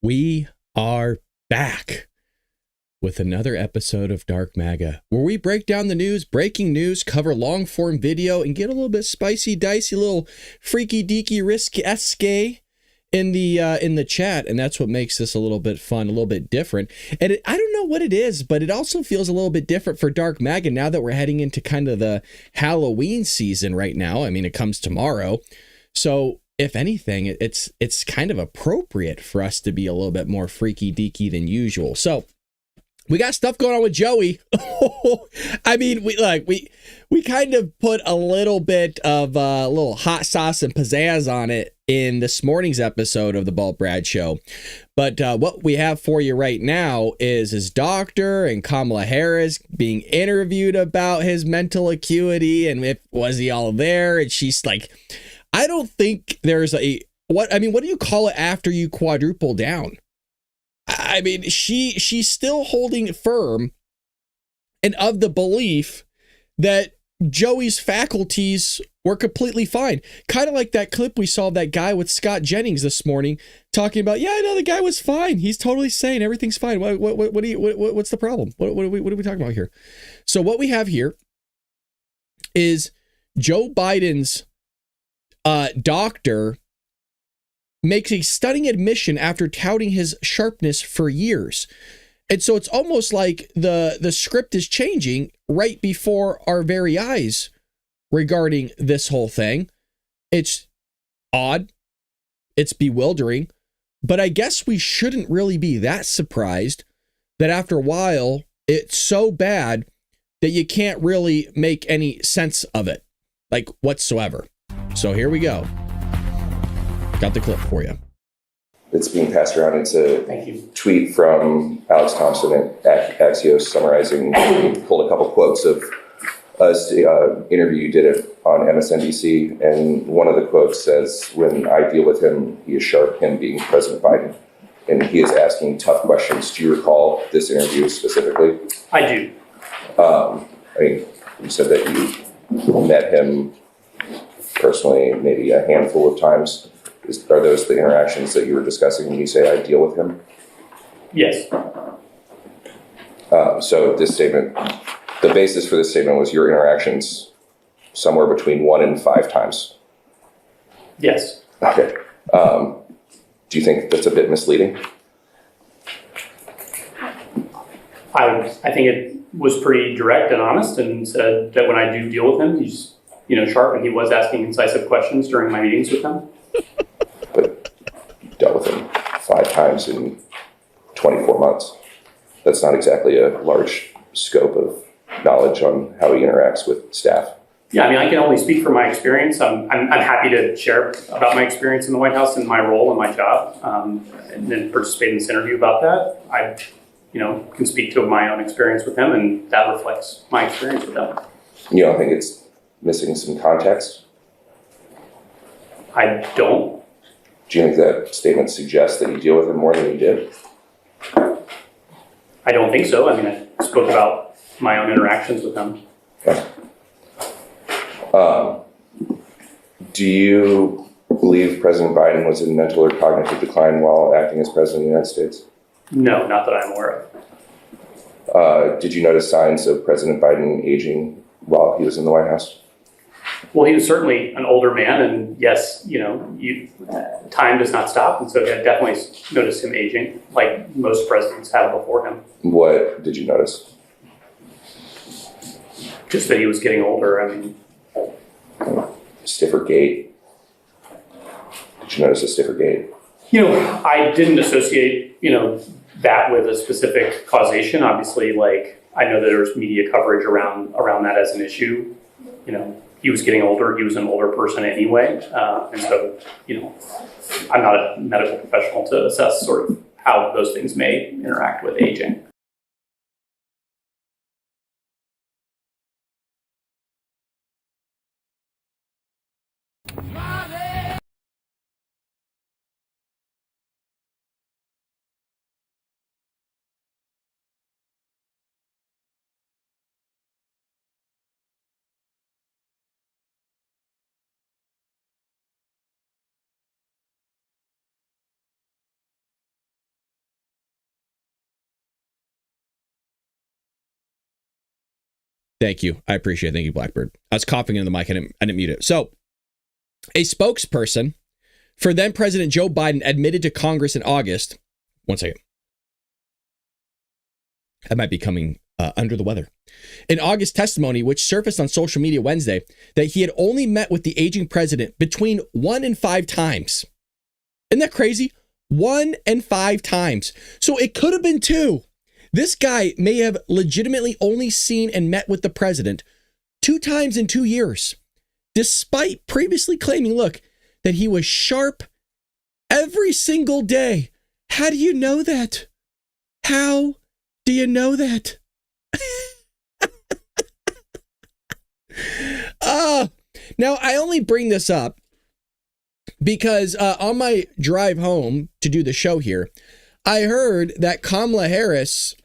We are back with another episode of Dark MAGA, where we break down the news, breaking news, cover long form video, and get a little bit spicy, dicey, little freaky deaky risque in the chat. And that's what makes this a little bit fun, a little bit different. And I don't know what it is, but it also feels a little bit different for Dark MAGA now that we're heading into kind of the Halloween season right now. I mean, it comes tomorrow. So if anything, it's kind of appropriate for us to be a little bit more freaky deaky than usual. So we got stuff going on with Joey. I mean, we kind of put a little bit of a little hot sauce and pizzazz on it in this morning's episode of the Balt Brad Show. But what we have for you right now is his doctor and Kamala Harris being interviewed about his mental acuity and if was he all there. And she's like, I don't think there's what do you call it after you quadruple down? I mean, she's still holding firm and of the belief that Joey's faculties were completely fine. Kind of like that clip we saw of that guy with Scott Jennings this morning talking about, yeah, I know the guy was fine. He's totally sane. Everything's fine. What's the problem? What are we talking about here? So what we have here is Joe Biden's doctor makes a stunning admission after touting his sharpness for years. And so it's almost like the script is changing right before our very eyes regarding this whole thing. It's odd. It's bewildering. But I guess we shouldn't really be that surprised that after a while, it's so bad that you can't really make any sense of it, like whatsoever. So here we go. Got the clip for you. It's being passed around. It's a tweet from Alex Thompson at Axios summarizing, pulled a couple quotes of an interview you did on MSNBC. And one of the quotes says, when I deal with him, he is sharp, him being President Biden. And he is asking tough questions. Do you recall this interview specifically? I do. I mean, you said that you met him personally maybe a handful of times. Are those the interactions that you were discussing when you say I deal with him? Yes. So this statement, the basis for this statement was your interactions somewhere between 1 and 5 times. Yes. Okay. Do you think that's a bit misleading? I think it was pretty direct and honest and said that when I do deal with him, he's sharp, and he was asking incisive questions during my meetings with him. But you dealt with him 5 times in 24 months. That's not exactly a large scope of knowledge on how he interacts with staff. Yeah, I mean, I can only speak from my experience. I'm happy to share about my experience in the White House and my role and my job, and then participate in this interview about that. I, can speak to my own experience with him, and that reflects my experience with him. You don't think it's missing some context? I don't. Do you think that statement suggests that you deal with him more than you did? I don't think so. I mean, I spoke about my own interactions with him. Okay. Do you believe President Biden was in mental or cognitive decline while acting as president of the United States? No, not that I'm aware of. Did you notice signs of President Biden aging while he was in the White House? Well, he was certainly an older man, and yes, time does not stop, and so I definitely noticed him aging, like most presidents have before him. What did you notice? Just that he was getting older. I mean, stiffer gait. Did you notice a stiffer gait? I didn't associate, that with a specific causation. Obviously, I know that there's media coverage around that as an issue. He was getting older. He was an older person anyway. And so, I'm not a medical professional to assess sort of how those things may interact with aging. Thank you. I appreciate it. Thank you, Blackbird. I was coughing into the mic. I didn't mute it. So, a spokesperson for then President Joe Biden admitted to Congress in August. One second. I might be coming under the weather. In August testimony, which surfaced on social media Wednesday, that he had only met with the aging president between 1 and 5 times. Isn't that crazy? 1 and 5 times. So it could have been 2. This guy may have legitimately only seen and met with the president 2 times in 2 years, despite previously claiming, look, that he was sharp every single day. How do you know that? How do you know that? Now, I only bring this up because on my drive home to do the show here, I heard that Kamala Harris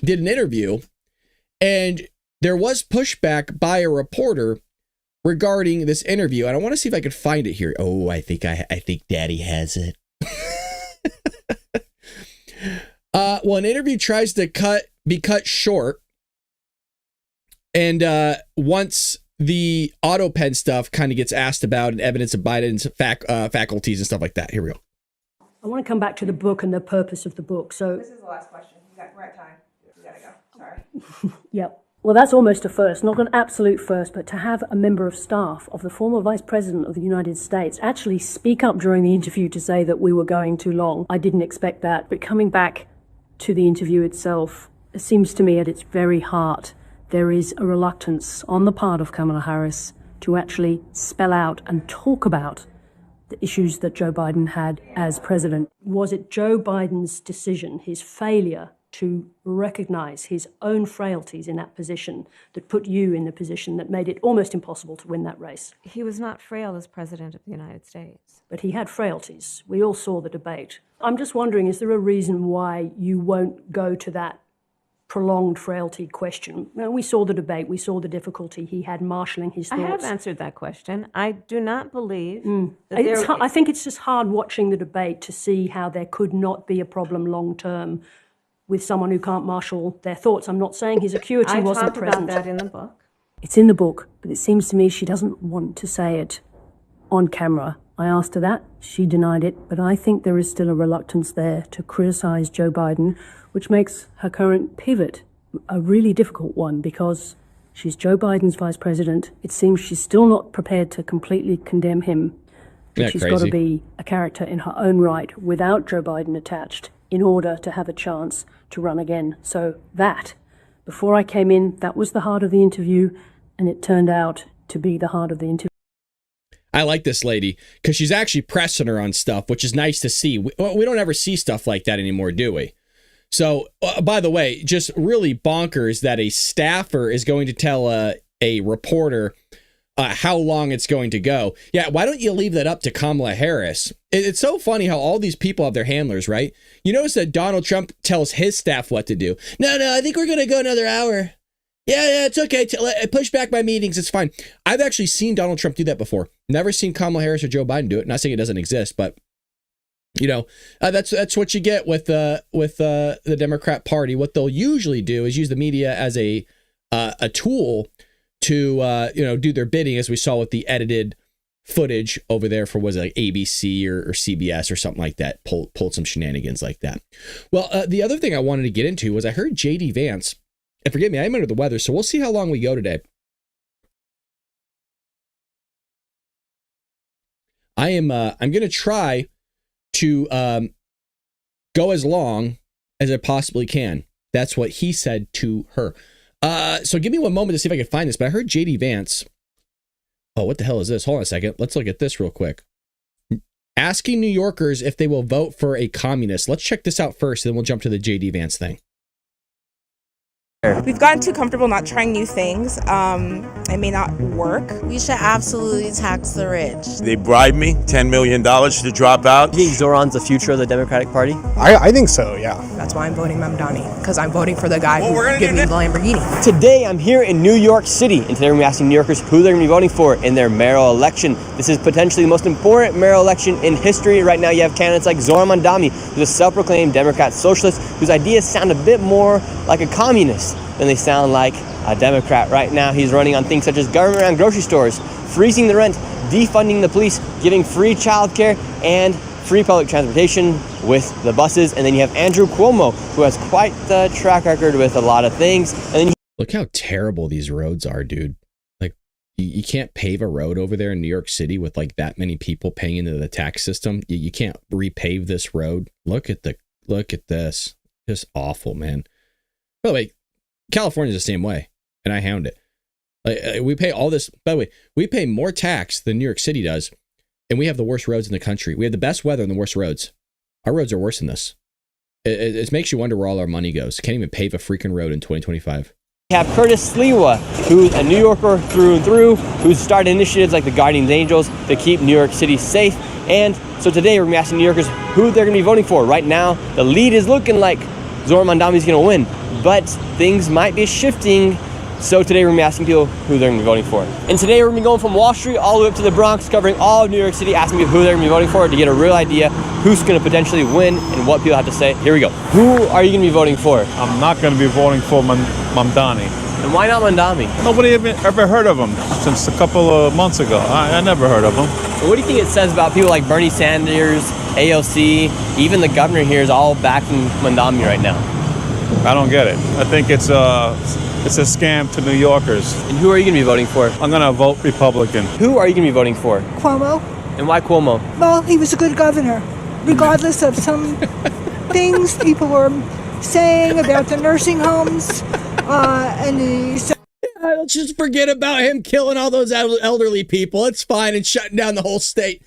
did an interview and there was pushback by a reporter regarding this interview. And I want to see if I could find it here. Oh, I think Daddy has it. Well, an interview tries to be cut short. And once the auto pen stuff kind of gets asked about and evidence of Biden's faculties and stuff like that. Here we go. I want to come back to the book and the purpose of the book. So this is the last question. We're at time. We gotta go. Sorry. Yep. Well, that's almost a first, not an absolute first, but to have a member of staff of the former Vice President of the United States actually speak up during the interview to say that we were going too long. I didn't expect that. But coming back to the interview itself, it seems to me at its very heart, there is a reluctance on the part of Kamala Harris to actually spell out and talk about the issues that Joe Biden had as president. Was it Joe Biden's decision, his failure to recognize his own frailties in that position that put you in the position that made it almost impossible to win that race? He was not frail as president of the United States. But he had frailties. We all saw the debate. I'm just wondering, is there a reason why you won't go to that prolonged frailty question? Well, we saw the debate. We saw the difficulty he had marshalling his thoughts. I have answered that question. I do not believe that I think it's just hard watching the debate to see how there could not be a problem long term with someone who can't marshal their thoughts. I'm not saying his acuity wasn't present. I talked about that in the book. It's in the book, but it seems to me she doesn't want to say it on camera. I asked her that. She denied it, but I think there is still a reluctance there to criticize Joe Biden, which makes her current pivot a really difficult one because she's Joe Biden's vice president. It seems she's still not prepared to completely condemn him. But she's got to be a character in her own right without Joe Biden attached in order to have a chance to run again. So that, before I came in, that was the heart of the interview, and it turned out to be the heart of the interview. I like this lady because she's actually pressing her on stuff, which is nice to see. We don't ever see stuff like that anymore, do we? So, by the way, just really bonkers that a staffer is going to tell a reporter how long it's going to go. Yeah, why don't you leave that up to Kamala Harris? It's so funny how all these people have their handlers, right? You notice that Donald Trump tells his staff what to do. No, I think we're going to go another hour. Yeah, it's okay. Push back my meetings. It's fine. I've actually seen Donald Trump do that before. Never seen Kamala Harris or Joe Biden do it. Not saying it doesn't exist, but you know, that's what you get with the Democrat Party. What they'll usually do is use the media as a tool to do their bidding, as we saw with the edited footage over there for was it like ABC or CBS or something like that. Pulled some shenanigans like that. Well, the other thing I wanted to get into was I heard JD Vance. And forgive me, I'm under the weather, so we'll see how long we go today. I'm going to try to go as long as I possibly can. That's what he said to her. So give me one moment to see if I can find this. But I heard JD Vance. Oh, what the hell is this? Hold on a second. Let's look at this real quick. Asking New Yorkers if they will vote for a communist. Let's check this out first, and then we'll jump to the JD Vance thing. We've gotten too comfortable not trying new things. It may not work. We should absolutely tax the rich. They bribed me $10 million to drop out. You think Zoran's the future of the Democratic Party? I think so, yeah. That's why I'm voting Mamdani, because I'm voting for the guy who gave me the Lamborghini. Today, I'm here in New York City, and today we're going to be asking New Yorkers who they're going to be voting for in their mayoral election. This is potentially the most important mayoral election in history. Right now, you have candidates like Zoran Mamdani, who's a self-proclaimed Democrat socialist, whose ideas sound a bit more like a communist than they sound like a Democrat. Right now, he's running on things such as government around grocery stores, freezing the rent, defunding the police, giving free childcare, and free public transportation with the buses. And then you have Andrew Cuomo, who has quite the track record with a lot of things. And then Look how terrible these roads are, dude. Like, you can't pave a road over there in New York City with like that many people paying into the tax system. You can't repave this road. Look at this. Just awful, man. By the way, California's the same way, and I hound it. Like, we pay all this. By the way, we pay more tax than New York City does, and we have the worst roads in the country. We have the best weather and the worst roads. Our roads are worse than this. It makes you wonder where all our money goes. Can't even pave a freaking road in 2025. we have Curtis Sliwa, who's a New Yorker through and through, who's started initiatives like the Guardian Angels to keep New York City safe. And so today we're going to be asking New Yorkers who they're going to be voting for. Right now, the lead is looking like Zohran Mamdani's going to win, but things might be shifting. So today we're going to be asking people who they're going to be voting for. And today we're going to be going from Wall Street all the way up to the Bronx, covering all of New York City, asking people who they're going to be voting for to get a real idea who's going to potentially win and what people have to say. Here we go. Who are you going to be voting for? I'm not going to be voting for Mamdani. And why not Mamdani? Nobody ever heard of him since a couple of months ago. I never heard of him. What do you think it says about people like Bernie Sanders, AOC, even the governor here is all backing Mamdani right now? I don't get it. I think it's a scam to New Yorkers. And who are you going to be voting for? I'm going to vote Republican. Who are you going to be voting for? Cuomo. And why Cuomo? Well, he was a good governor, regardless of some things people were saying about the nursing homes and the... Let's just forget about him killing all those elderly people. It's fine, and shutting down the whole state.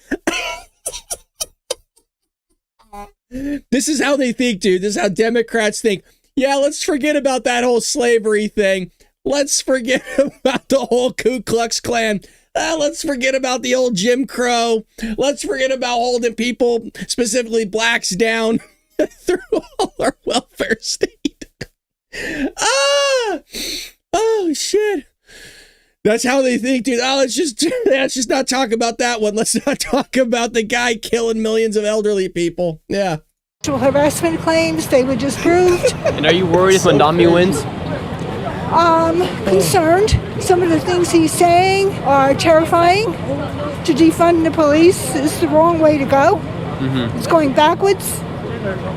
This is how they think, dude. This is how Democrats think. Yeah, let's forget about that whole slavery thing. Let's forget about the whole Ku Klux Klan. Let's forget about the old Jim Crow. Let's forget about holding people, specifically blacks, down through all our welfare state. Oh, shit. That's how they think, dude. Oh, let's just not talk about that one. Let's not talk about the guy killing millions of elderly people. Yeah. harassment claims, they were disproved. And are you worried if Mamdani wins? Concerned. Some of the things he's saying are terrifying. To defund the police is the wrong way to go. Mm-hmm. It's going backwards.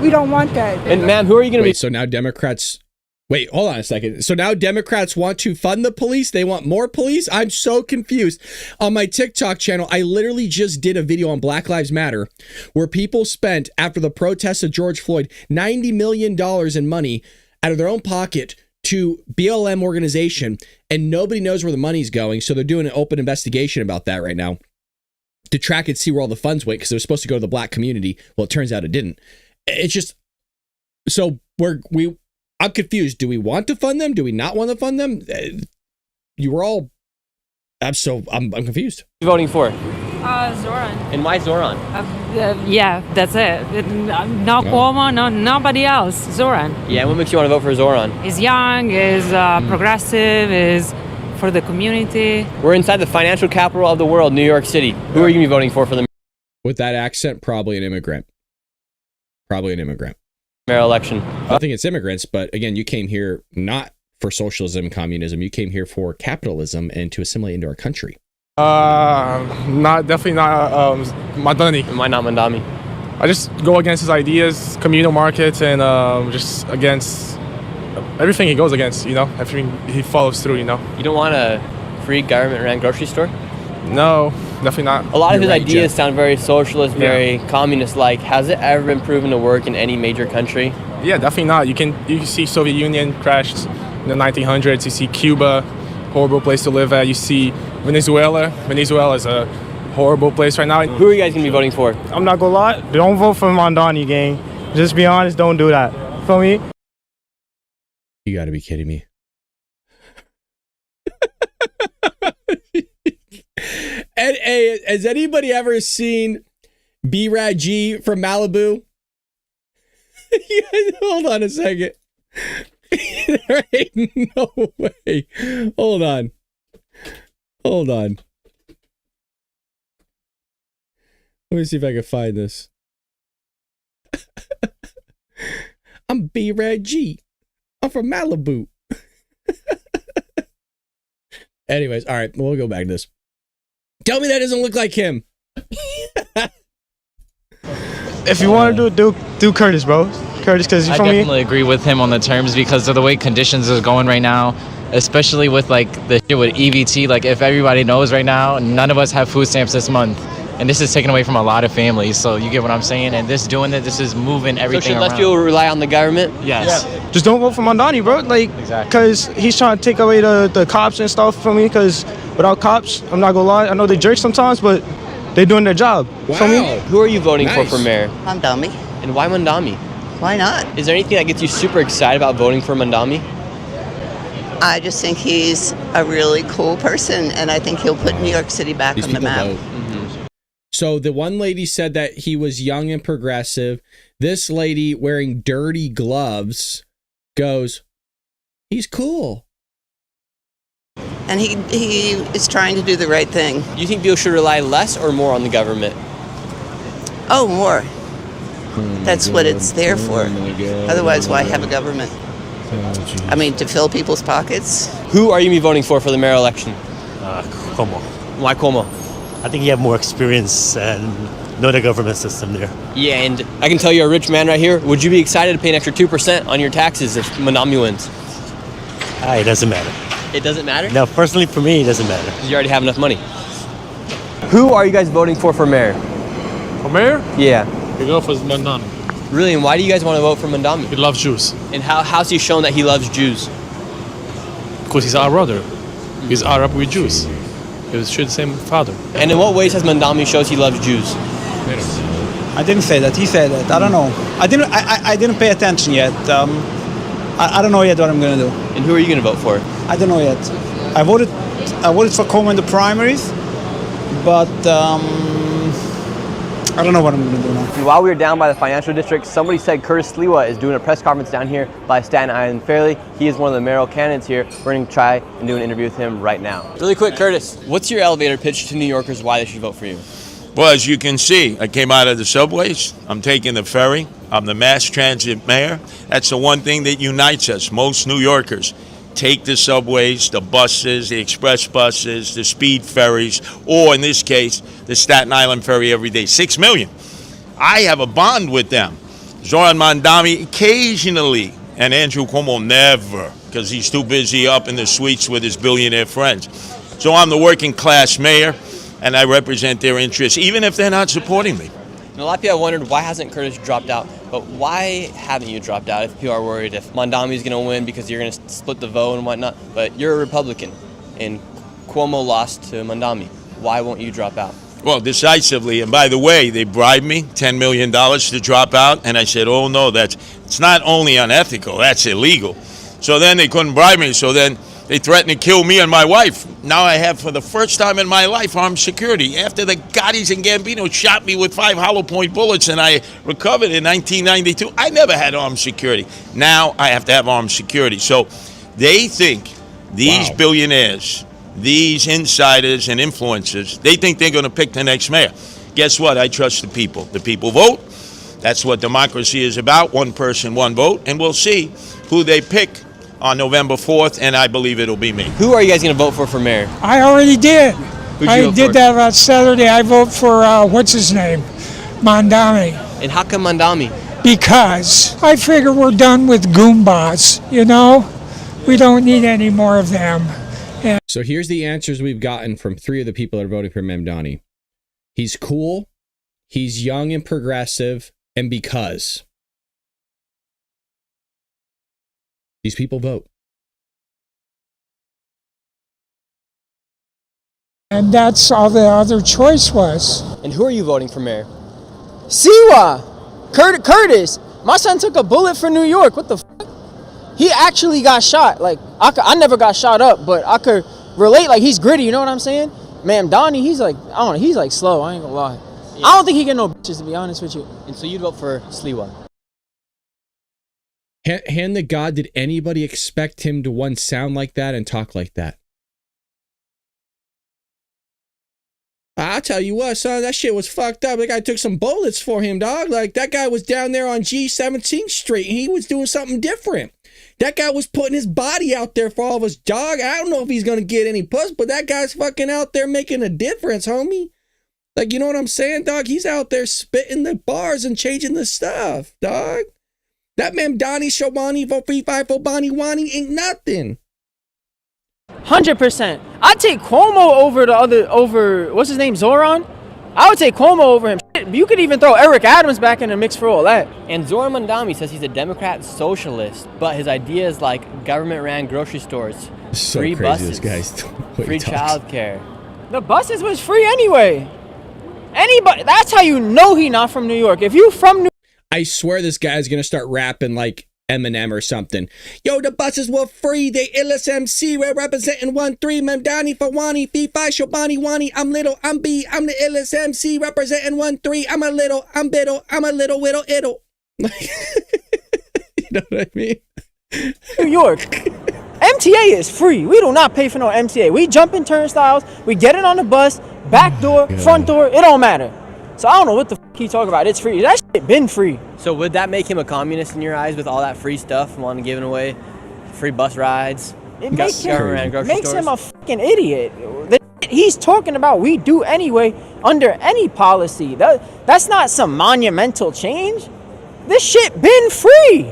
We don't want that. And ma'am, who are you going to be? So now Democrats... Wait, hold on a second. So now Democrats want to fund the police? They want more police? I'm so confused. On my TikTok channel, I literally just did a video on Black Lives Matter where people spent, after the protests of George Floyd, $90 million in money out of their own pocket to BLM organization, and nobody knows where the money's going. So they're doing an open investigation about that right now to track and see where all the funds went, because they were supposed to go to the black community. Well, it turns out it didn't. It's just... So I'm confused. Do we want to fund them? Do we not want to fund them? You were all... I'm confused. Who are you voting for? Zohran. And why Zohran? Yeah, that's it. No Cuomo, nobody else. Zohran. Yeah, what makes you want to vote for Zohran? He's young, is progressive, is for the community. We're inside the financial capital of the world, New York City. Who are you going to be voting for the... With that accent, probably an immigrant. Mayor election. I don't think it's immigrants, but again, you came here not for socialism, communism. You came here for capitalism and to assimilate into our country. Definitely not Mamdani. And why not Mamdani? I just go against his ideas, communal markets, and just against everything he goes against. Everything he follows through. You don't want a free government-run grocery store? No, definitely not. A lot of his ideas sound very socialist, very communist-like. Has it ever been proven to work in any major country? Yeah, definitely not. You can see Soviet Union crashed in the 1900s. You see Cuba, horrible place to live at. You see Venezuela. Venezuela is a horrible place right now. Who are you guys going to be voting for? I'm not going to lie. Don't vote for Mamdani, gang. Just be honest. Don't do that. Feel me? You got to be kidding me. And hey, has anybody ever seen B-Rad G from Malibu? Hold on a second. There ain't no way. Hold on. Let me see if I can find this. I'm B-Rad G. I'm from Malibu. Anyways, all right, we'll go back to this. Tell me that doesn't look like him. If you want to do Curtis, bro. Curtis, because I definitely agree with him on the terms because of the way conditions is going right now, especially with like the shit with EBT. Like if everybody knows right now, none of us have food stamps this month. And this is taken away from a lot of families. So you get what I'm saying? And this is moving everything So should around. less people rely on the government? Yes. Yeah. Just don't vote for Mamdani, bro. Like, exactly. Because he's trying to take away the cops and stuff from me. Because without cops, I'm not gonna lie, I know they jerk sometimes, but they're doing their job. Wow. For me. Who are you voting for mayor? Mandami. And why Mandami? Why not? Is there anything that gets you super excited about voting for Mandami? I just think he's a really cool person, and I think he'll put New York City back on the map. So the one lady said that he was young and progressive. This lady wearing dirty gloves goes, he's cool. And he is trying to do the right thing. Do you think people should rely less or more on the government? Oh, more. That's what it's there for. Otherwise, why have a government? I mean, to fill people's pockets. Who are you going to be voting for the mayor election? Cuomo. Why Cuomo? I think you have more experience and know the government system there. Yeah, and I can tell you're a rich man right here. Would you be excited to pay an extra 2% on your taxes if Mandami wins? It doesn't matter. It doesn't matter? No, personally for me, it doesn't matter. Because you already have enough money. Who are you guys voting for mayor? For mayor? Yeah. We go for Mandami. Really, and why do you guys want to vote for Mandami? He loves Jews. And how's he shown that he loves Jews? Because he's our brother. He's Arab with Jews. He was the same father. And in what ways has Mandami shows he loves Jews? I didn't say that. He said that. I don't know. I didn't pay attention yet. I don't know yet what I'm going to do. And who are you going to vote for? I don't know yet. I voted for Cuomo in the primaries, but I don't know what I'm going to do now. And while we were down by the financial district, somebody said Curtis Sliwa is doing a press conference down here by Staten Island Fairleigh. He is one of the mayoral candidates here. We're going to try and do an interview with him right now. Really quick, Curtis, what's your elevator pitch to New Yorkers why they should vote for you? Well, as you can see, I came out of the subways. I'm taking the ferry. I'm the mass transit mayor. That's the one thing that unites us, most New Yorkers. Take the subways, the buses, the express buses, the speed ferries, or in this case, the Staten Island ferry every day. 6 million. I have a bond with them. Zoran Mandami occasionally, and Andrew Cuomo never, because he's too busy up in the suites with his billionaire friends. So I'm the working class mayor, and I represent their interests, even if they're not supporting me. And a lot of people have wondered why hasn't Curtis dropped out, but why haven't you dropped out if people are worried if Mandami's going to win because you're going to split the vote and whatnot? But you're a Republican, and Cuomo lost to Mandami. Why won't you drop out? Well, decisively, and by the way, they bribed me $10 million to drop out, and I said, oh no, it's not only unethical, that's illegal. So then they couldn't bribe me, so then they threatened to kill me and my wife. Now I have, for the first time in my life, armed security. After the Gottis and Gambino shot me with 5 hollow point bullets and I recovered in 1992, I never had armed security. Now I have to have armed security. So they think these billionaires, these insiders and influencers, they think they're going to pick the next mayor. Guess what? I trust the people. The people vote. That's what democracy is about. One person, one vote. And we'll see who they pick on November 4th, and I believe it'll be me. Who are you guys going to vote for mayor? I already did. I did that last Saturday. I vote for, what's his name? Mandami. And how come Mandami? Because I figure we're done with Goombas, you know? We don't need any more of them. And so here's the answers we've gotten from 3 of the people that are voting for Mamdani. He's cool, he's young and progressive, and because. These people vote. And that's all the other choice was. And who are you voting for mayor? Siwa! Curtis! My son took a bullet for New York. What the fuck? He actually got shot. Like, I never got shot up, but I could relate. Like, he's gritty, you know what I'm saying? Man, Donnie, he's like, I don't know, he's like slow, I ain't gonna lie. Yeah. I don't think he get no bitches, to be honest with you. And so you'd vote for Sliwa? Hand to God, did anybody expect him to once sound like that and talk like that? I'll tell you what, son, that shit was fucked up. The guy took some bullets for him, dog. Like, that guy was down there on G17th Street, and he was doing something different. That guy was putting his body out there for all of us, dog. I don't know if he's going to get any puss, but that guy's fucking out there making a difference, homie. Like, you know what I'm saying, dog? He's out there spitting the bars and changing the stuff, dog. That man, Donnie Shawani, for free five for Bonnie Wani ain't nothing. 100%. I'd take Cuomo over what's his name, Zoran? I would take Cuomo over him. Shit, you could even throw Eric Adams back in the mix for all that. And Zoran Mandami says he's a Democrat socialist, but his ideas like government-ran grocery stores, So free crazy, buses, this guy's free childcare. The buses was free anyway. Anybody, that's how you know he not from New York. If you from New I swear this guy's gonna start rapping like Eminem or something. Yo, the buses were free. They illest MC. We're representing 1-3. Memdani for Wani. Fee Fi Shobani Wani. I'm little. I'm B. I'm the illest MC representing 1-3. I'm a little. I'm biddle. I'm a little whittle iddle. You know what I mean? New York. MTA is free. We do not pay for no MTA. We jump in turnstiles. We get it on the bus. Back door, front door. It don't matter. So I don't know what the f*** he talking about. It's free. That shit been free. So would that make him a communist in your eyes with all that free stuff, wanting to give away free bus rides? It makes him a fucking idiot. The shit he's talking about we do anyway under any policy. That's not some monumental change. This shit been free.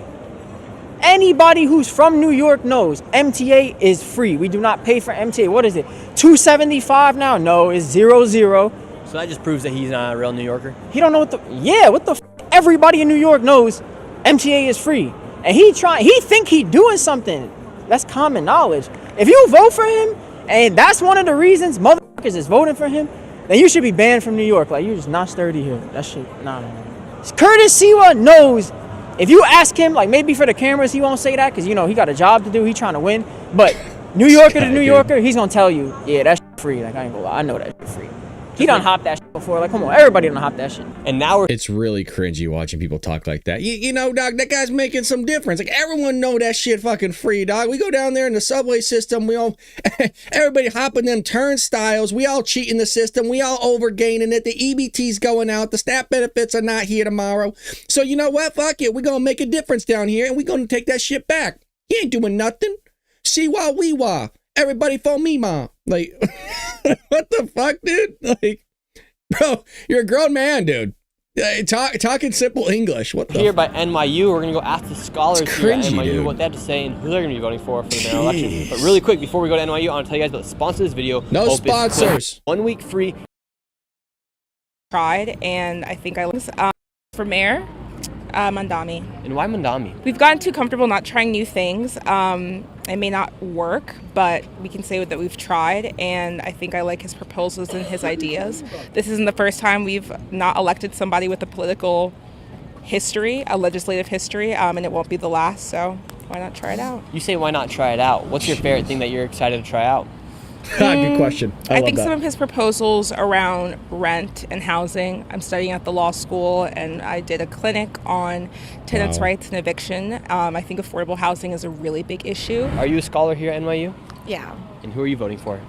Anybody who's from New York knows MTA is free. We do not pay for MTA. What is it? $2.75 now? No, it's 0. So that just proves that he's not a real New Yorker. He don't know what the everybody in New York knows MTA is free. And he think he doing something. That's common knowledge. If you vote for him, and that's one of the reasons motherfuckers is voting for him, then you should be banned from New York. Like, you're just not sturdy here. That shit, nah. Curtis Siwa knows, if you ask him, like maybe for the cameras he won't say that, because you know he got a job to do, he trying to win. But New Yorker to New Yorker, he's gonna tell you, yeah, that shit free. Like, I ain't gonna lie, I know that shit free. He done hopped that shit before. Like, come on, everybody done hopped that shit. And now it's really cringy watching people talk like that. You know, dog, that guy's making some difference. Like, everyone know that shit fucking free, dog. We go down there in the subway system. We all, everybody hopping them turnstiles. We all cheating the system. We all overgaining it. The EBT's going out. The SNAP benefits are not here tomorrow. So you know what? Fuck it. We're going to make a difference down here, and we're going to take that shit back. He ain't doing nothing. See wah, wee wah. Everybody for me, ma. Like, what the fuck, dude? Like, bro, you're a grown man, dude. Talking simple English. What the Here by NYU, we're going to go ask the scholars here at NYU dude. what they have to say and who they're going to be voting for the mayoral election. But really quick, before we go to NYU, I want to tell you guys about the sponsor of this video. No sponsors. 1 week free. Tried, and I think I for mayor, Mandami. And why Mandami? We've gotten too comfortable not trying new things. It may not work, but we can say that we've tried, and I think I like his proposals and his ideas. This isn't the first time we've not elected somebody with a political history, a legislative history, and it won't be the last, so why not try it out? You say why not try it out? What's your favorite thing that you're excited to try out? Good question. I think some of his proposals around rent and housing. I'm studying at the law school, and I did a clinic on tenants' rights and eviction. I think affordable housing is a really big issue. Are you a scholar here at NYU? Yeah. And who are you voting for?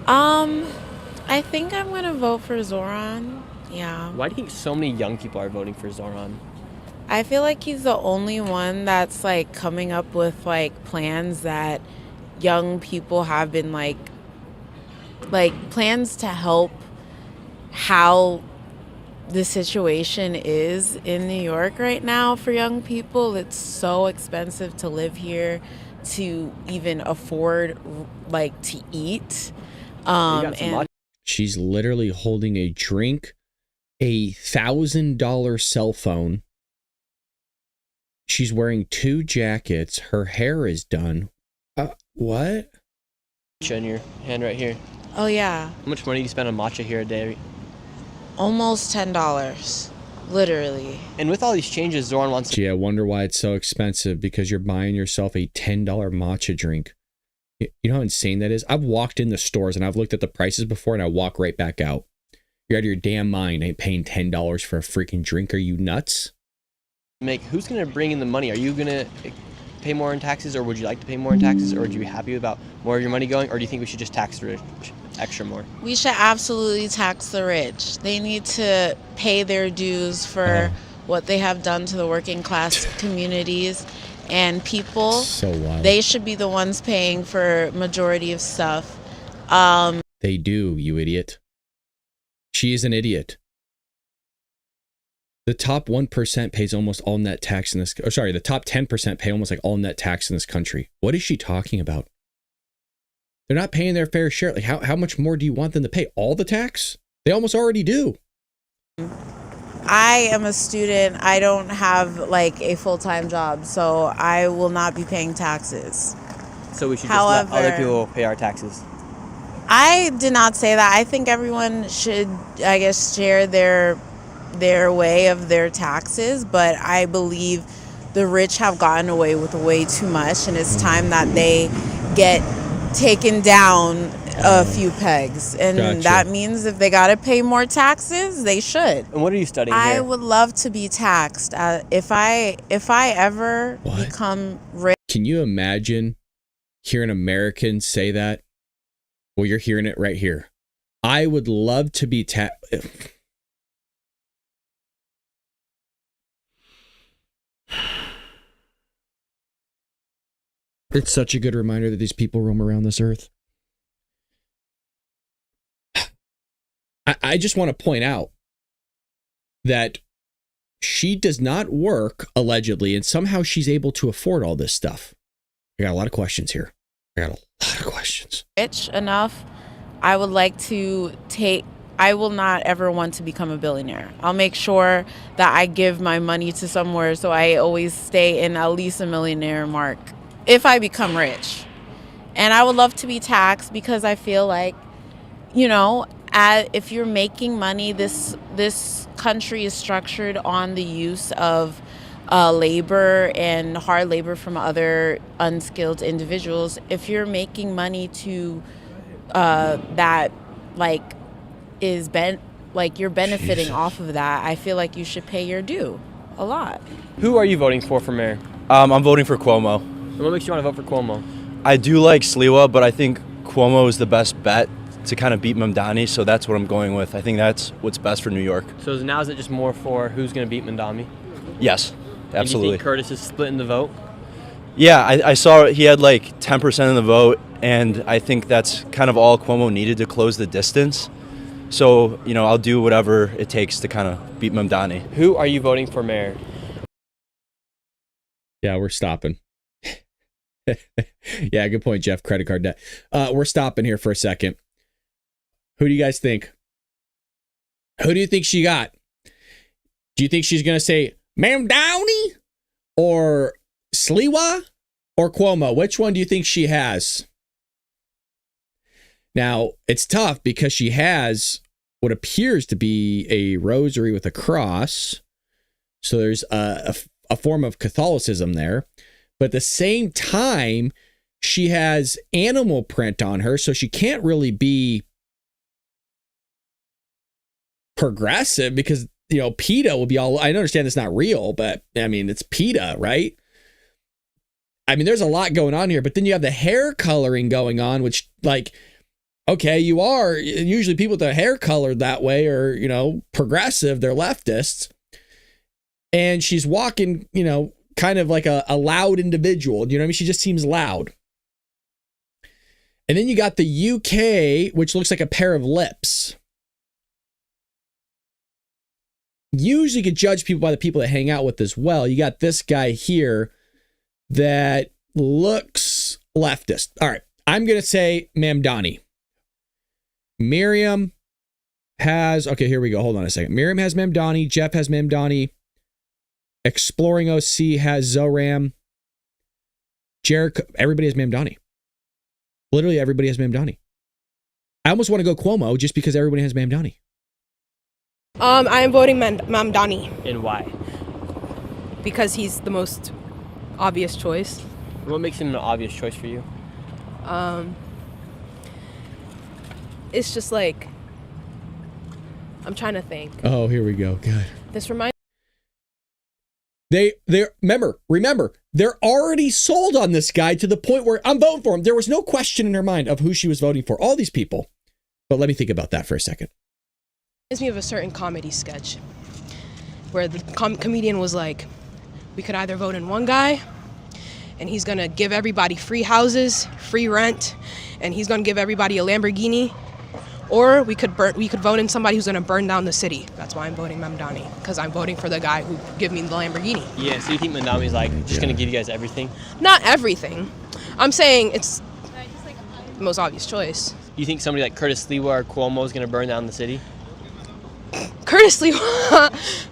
I think I'm gonna vote for Zoran. Yeah. Why do you think so many young people are voting for Zoran? I feel like he's the only one that's like coming up with like plans that young people have been like plans to help how the situation is in New York right now for young people. It's so expensive to live here, to even afford like to eat. And she's literally holding a drink, a $1,000 cell phone. She's wearing 2 jackets. Her hair is done. What? In your hand right here. Oh yeah. How much money do you spend on matcha here a day? Almost $10, literally. And with all these changes, Zoran wants to... Gee, I wonder why it's so expensive, because you're buying yourself a $10 matcha drink. You know how insane that is? I've walked in the stores and I've looked at the prices before and I walk right back out. You're out of your damn mind. I ain't paying $10 for a freaking drink. Are you nuts? Who's going to bring in the money? Are you going to pay more in taxes, or would you like to pay more in taxes, or would you be happy about more of your money going, or do you think we should just tax the rich extra more? We should absolutely tax the rich. They need to pay their dues for what they have done to the working class communities, And people, So wild. they should be the ones paying for majority of stuff. They do, you idiot. She is an idiot. The top 1% pays almost all net tax in this. Oh, sorry, the top 10% pay almost like all net tax in this country. What is she talking about? They're not paying their fair share. Like, how much more do you want them to pay? All the tax? They almost already do. I am a student. I don't have like a full-time job, so I will not be paying taxes. So we should However, just let other people pay our taxes. I did not say that. I think everyone should, I guess, share their way of their taxes, but I believe the rich have gotten away with way too much, and it's time that they get taken down a few pegs. And Gotcha. that means if they got to pay more taxes, they should. And what are you studying I here? would love to be taxed. If I ever become rich. Can you imagine hearing Americans say that? Well, you're hearing it right here. I would love to be taxed. It's such a good reminder that these people roam around this earth. I just want to point out that she does not work, allegedly, and somehow she's able to afford all this stuff. I got a lot of questions here. Rich enough, I would like to I will not ever want to become a billionaire. I'll make sure that I give my money to somewhere so I always stay in at least a millionaire mark if I become rich. And I would love to be taxed because I feel like, if you're making money, this country is structured on the use of labor and hard labor from other unskilled individuals. If you're making money to that you're benefiting off of that, I feel like you should pay your due a lot. Who are you voting for mayor? I'm voting for Cuomo. And what makes you want to vote for Cuomo? I do like Sliwa, but I think Cuomo is the best bet to kind of beat Mamdani, so that's what I'm going with. I think that's what's best for New York. So now is it just more for who's going to beat Mamdani? Yes, absolutely. And do you think Curtis is splitting the vote? Yeah, I saw he had like 10% of the vote, and I think that's kind of all Cuomo needed to close the distance. So, I'll do whatever it takes to kind of beat Mamdani. Who are you voting for mayor? Yeah, we're stopping. Yeah, good point, Jeff. Credit card debt. We're stopping here for a second. Who do you guys think? Who do you think she got? Do you think she's going to say Mamdani or Sliwa or Cuomo? Which one do you think she has? Now, it's tough because she has what appears to be a rosary with a cross. So there's a form of Catholicism there. But at the same time, she has animal print on her, so she can't really be progressive because, PETA will be all, I understand it's not real, but I mean, it's PETA, right? I mean, there's a lot going on here, but then you have the hair coloring going on, which okay, you are usually people with their hair colored that way are, progressive, they're leftists. And she's walking, kind of like a loud individual. You know what I mean? She just seems loud. And then you got the UK, which looks like a pair of lips. Usually you could judge people by the people that hang out with as well. You got this guy here that looks leftist. All right, I'm going to say Mamdani. Miriam has, okay, here we go. Hold on a second. Miriam has Mamdani. Jeff has Mamdani. Exploring OC has Zoram. Jericho, everybody has Mamdani. Literally everybody has Mamdani. I almost want to go Cuomo just because everybody has Mamdani. I am voting Mamdani. And why? Because he's the most obvious choice. What makes him an obvious choice for you? It's just like, I'm trying to think. Oh, here we go. God. This reminds. They remember, they're already sold on this guy to the point where I'm voting for him. There was no question in her mind of who she was voting for. All these people. But let me think about that for a second. Reminds me of a certain comedy sketch where the comedian was like, we could either vote in one guy and he's going to give everybody free houses, free rent, and he's going to give everybody a Lamborghini. Or we could vote in somebody who's going to burn down the city. That's why I'm voting Mamdani, because I'm voting for the guy who give me the Lamborghini. Yeah, so you think Mamdani's like just going to give you guys everything? Not everything. I'm saying it's the most obvious choice. You think somebody like Curtis Lewa or Cuomo is going to burn down the city? Curtis Lewa,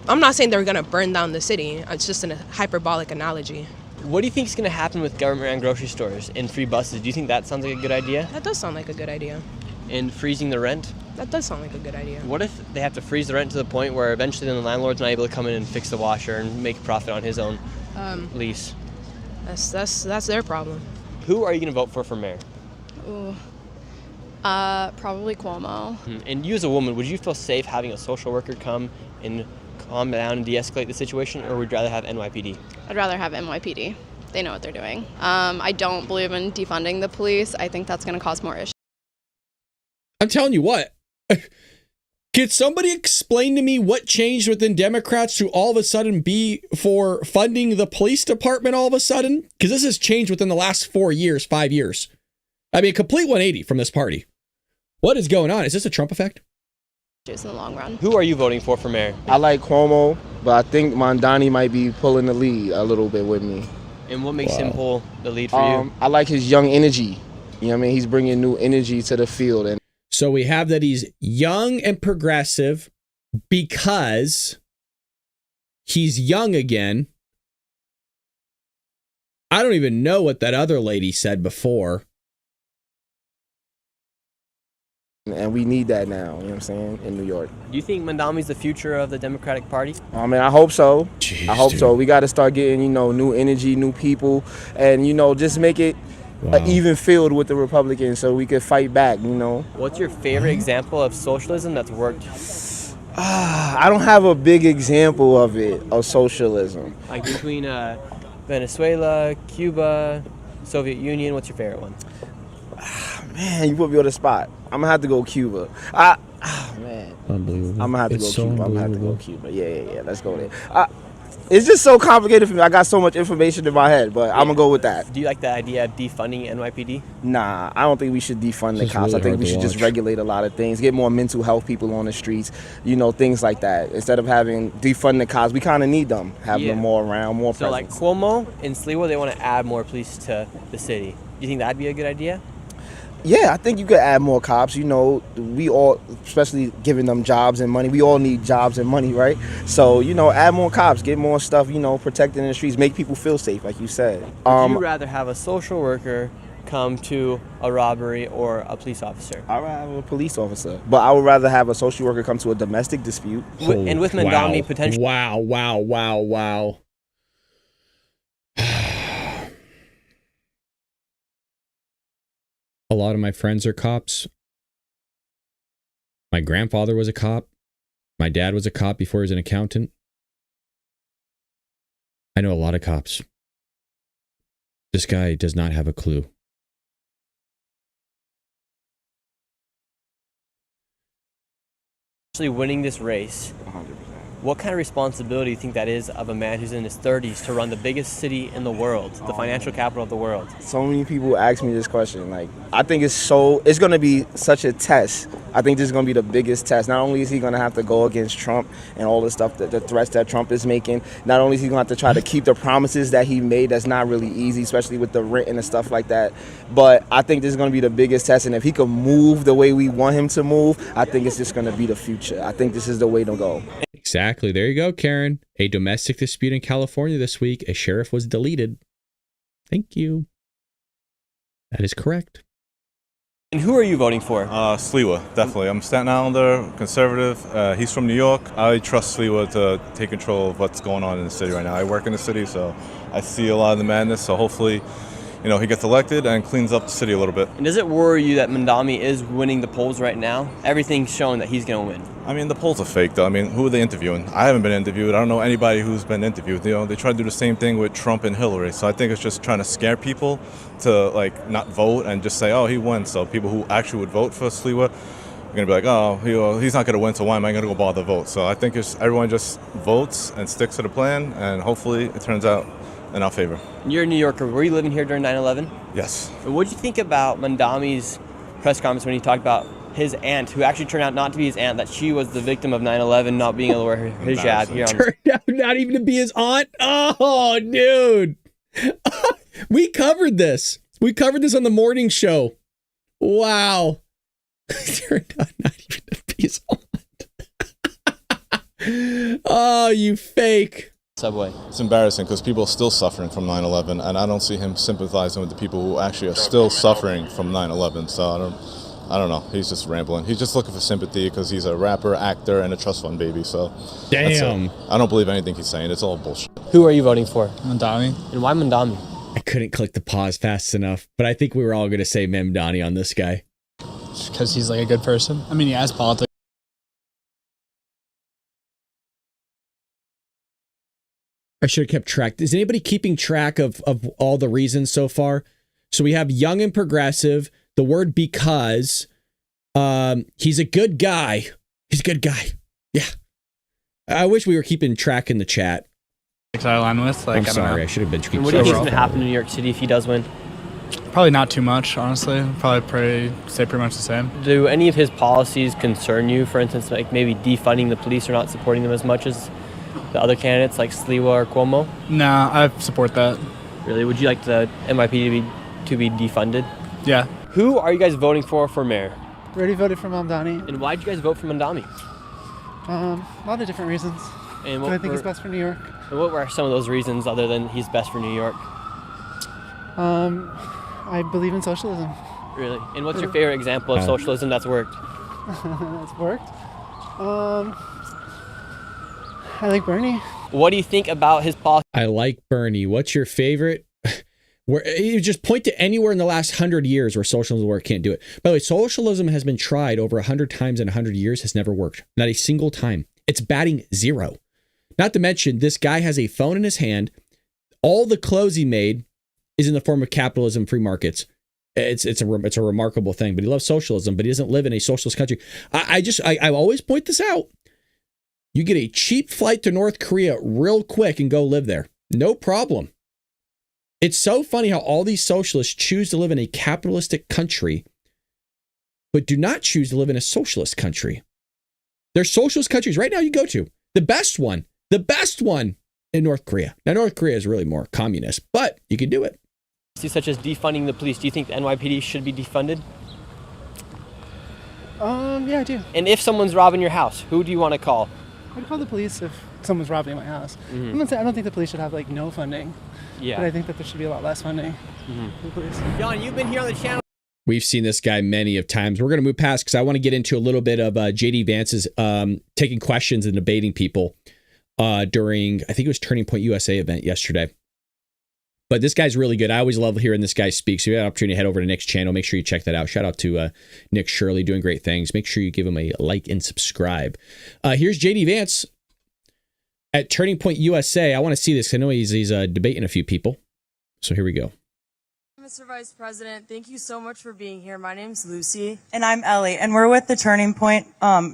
I'm not saying they're going to burn down the city. It's just a hyperbolic analogy. What do you think is going to happen with government-run grocery stores and free buses? Do you think that sounds like a good idea? That does sound like a good idea. And freezing the rent? That does sound like a good idea. What if they have to freeze the rent to the point where eventually then the landlord's not able to come in and fix the washer and make a profit on his own lease? That's their problem. Who are you going to vote for mayor? Ooh. Probably Cuomo. And you as a woman, would you feel safe having a social worker come and calm down and de-escalate the situation, or would you rather have NYPD? I'd rather have NYPD. They know what they're doing. I don't believe in defunding the police. I think that's going to cause more issues. I'm telling you what. Could somebody explain to me what changed within Democrats to all of a sudden be for funding the police department all of a sudden? Because this has changed within the last 4 years, 5 years. I mean, a complete 180 from this party. What is going on? Is this a Trump effect? In the long run. Who are you voting for mayor? I like Cuomo, but I think Mamdani might be pulling the lead a little bit with me. And what makes him pull the lead for you? I like his young energy. You know what I mean? He's bringing new energy to the field. And so we have that he's young and progressive because he's young again. I don't even know what that other lady said before. And we need that now, you know what I'm saying, in New York. Do you think Mamdani's the future of the Democratic Party? I mean, I hope so. Jeez, I hope dude. so. We got to start getting, new energy, new people, and, just make it an even field with the Republicans so we could fight back, What's your favorite example of socialism that's worked? I don't have a big example of it, of socialism. Like between Venezuela, Cuba, Soviet Union, what's your favorite one? Man, you put me on the spot. I'm gonna have to go Cuba. Man. Unbelievable. I'm gonna have to It's go so Cuba. I'm gonna have to go unbelievable. Cuba. Yeah. Let's go there. It's just so complicated for me. I got so much information in my head, but I'm gonna go with that. Do you like the idea of defunding NYPD? Nah, I don't think we should defund the It's cops. really I think hard we to should just watch. regulate a lot of things, get more mental health people on the streets, things like that. Instead of having defund the cops, we kind of need them, having them more around, more So like presence. Cuomo and Sliwa, they want to add more police to the city. Do you think that'd be a good idea? Yeah, I think you could add more cops. We all, especially giving them jobs and money, we all need jobs and money, right? So, add more cops, get more stuff, protecting in the streets, make people feel safe, like you said. Would you rather have a social worker come to a robbery or a police officer? I would have a police officer, but I would rather have a social worker come to a domestic dispute. And with Mamdani potentially. Wow. A lot of my friends are cops. My grandfather was a cop. My dad was a cop before he was an accountant. I know a lot of cops. This guy does not have a clue. Actually winning this race. 100%. What kind of responsibility do you think that is of a man who's in his 30s to run the biggest city in the world, the financial capital of the world? So many people ask me this question. I think it's going to be such a test. I think this is going to be the biggest test. Not only is he going to have to go against Trump and all the stuff, the threats that Trump is making, not only is he going to have to try to keep the promises that he made. That's not really easy, especially with the rent and the stuff like that. But I think this is going to be the biggest test. And if he can move the way we want him to move, I think it's just going to be the future. I think this is the way to go. Exactly. There you go, Karen. A domestic dispute in California this week. A sheriff was deleted. Thank you. That is correct. And who are you voting for? Sliwa, definitely. I'm Staten Islander, conservative. He's from New York. I trust Sliwa to take control of what's going on in the city right now. I work in the city, so I see a lot of the madness. So hopefully, he gets elected and cleans up the city a little bit. And does it worry you that Mamdani is winning the polls right now? Everything's showing that he's going to win. I mean, the polls are fake, though. I mean, who are they interviewing? I haven't been interviewed. I don't know anybody who's been interviewed. They try to do the same thing with Trump and Hillary. So I think it's just trying to scare people to, not vote and just say, oh, he won. So people who actually would vote for Sliwa are going to be like, oh, he's not going to win, so why am I going to go bother vote? So I think everyone just votes and sticks to the plan, and hopefully it turns out in our favor. You're a New Yorker. Were you living here during 9/11? Yes. What did you think about Mandami's press conference when he talked about his aunt, who actually turned out not to be his aunt, that she was the victim of 9/11, not being able to wear her hijab here on Turned out not even to be his aunt? Oh, dude. We covered this. We covered this on the morning show. Wow. Turned out not even to be his aunt. Oh, you fake. Subway. It's embarrassing because people are still suffering from 9/11, and I don't see him sympathizing with the people who actually are still suffering from 9/11. So I don't know. He's just rambling. He's just looking for sympathy because he's a rapper, actor, and a trust fund baby. So damn. I don't believe anything he's saying. It's all bullshit. Who are you voting for? Mandami. And why Mandami? I couldn't click the pause fast enough, but I think we were all going to say Memdani on this guy. Because he's like a good person. I mean, he has politics. I should have kept track. Is anybody keeping track of all the reasons so far? So we have young and progressive, the word because, he's a good guy. He's a good guy. Yeah. I wish we were keeping track in the chat. I align with. Like, I'm sorry. I should have been keeping What do you think is going to happen in New York City if he does win? Probably not too much, honestly. Probably stay pretty much the same. Do any of his policies concern you? For instance, like maybe defunding the police or not supporting them as much as the other candidates like Sliwa or Cuomo? Nah, I support that. Really? Would you like the NYPD to be defunded? Yeah. Who are you guys voting for mayor? Already voted for Mamdani. And why did you guys vote for Mamdani? A lot of different reasons. And what I think is best for New York. And what were some of those reasons other than he's best for New York? I believe in socialism. Really? And what's your favorite example of socialism that's worked? That's worked. I like Bernie. What do you think about his policy? I like Bernie. What's your favorite? Where you just point to anywhere in the last 100 years where socialism work, can't do it. By the way, socialism has been tried over 100 times in 100 years, has never worked. Not a single time. It's batting 0. Not to mention, this guy has a phone in his hand. All the clothes he made is in the form of capitalism, free markets. It's a remarkable thing. But he loves socialism, but he doesn't live in a socialist country. I always point this out. You get a cheap flight to North Korea real quick and go live there. No problem. It's so funny how all these socialists choose to live in a capitalistic country, but do not choose to live in a socialist country. There's socialist countries right now you go to. The best one in North Korea. Now, North Korea is really more communist, but you can do it. Such as defunding the police. Do you think the NYPD should be defunded? Yeah, I do. And if someone's robbing your house, who do you want to call? I'd call the police if someone's robbing my house. Mm-hmm. I'm not saying I don't think the police should have like no funding. Yeah. But I think that there should be a lot less funding for the police. John, you've been here on the channel. We've seen this guy many of times. We're going to move past because I want to get into a little bit of JD Vance's taking questions and debating people during, I think it was Turning Point USA event yesterday. But this guy's really good. I always love hearing this guy speak. So if you have an opportunity to head over to Nick's channel, make sure you check that out. Shout out to Nick Shirley doing great things. Make sure you give him a like and subscribe. Here's JD Vance at Turning Point USA. I want to see this. I know he's debating a few people. So here we go. Mr. Vice President, thank you so much for being here. My name's Lucy. And I'm Ellie, and we're with the Turning Point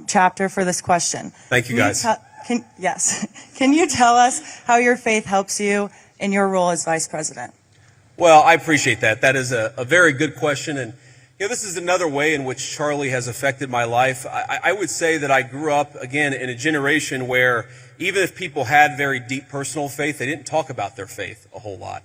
chapter for this question. Thank you, guys. Yes. Can you tell us how your faith helps you in your role as Vice President? Well, I appreciate that. That is a very good question. And this is another way in which Charlie has affected my life. I would say that I grew up, again, in a generation where even if people had very deep personal faith, they didn't talk about their faith a whole lot.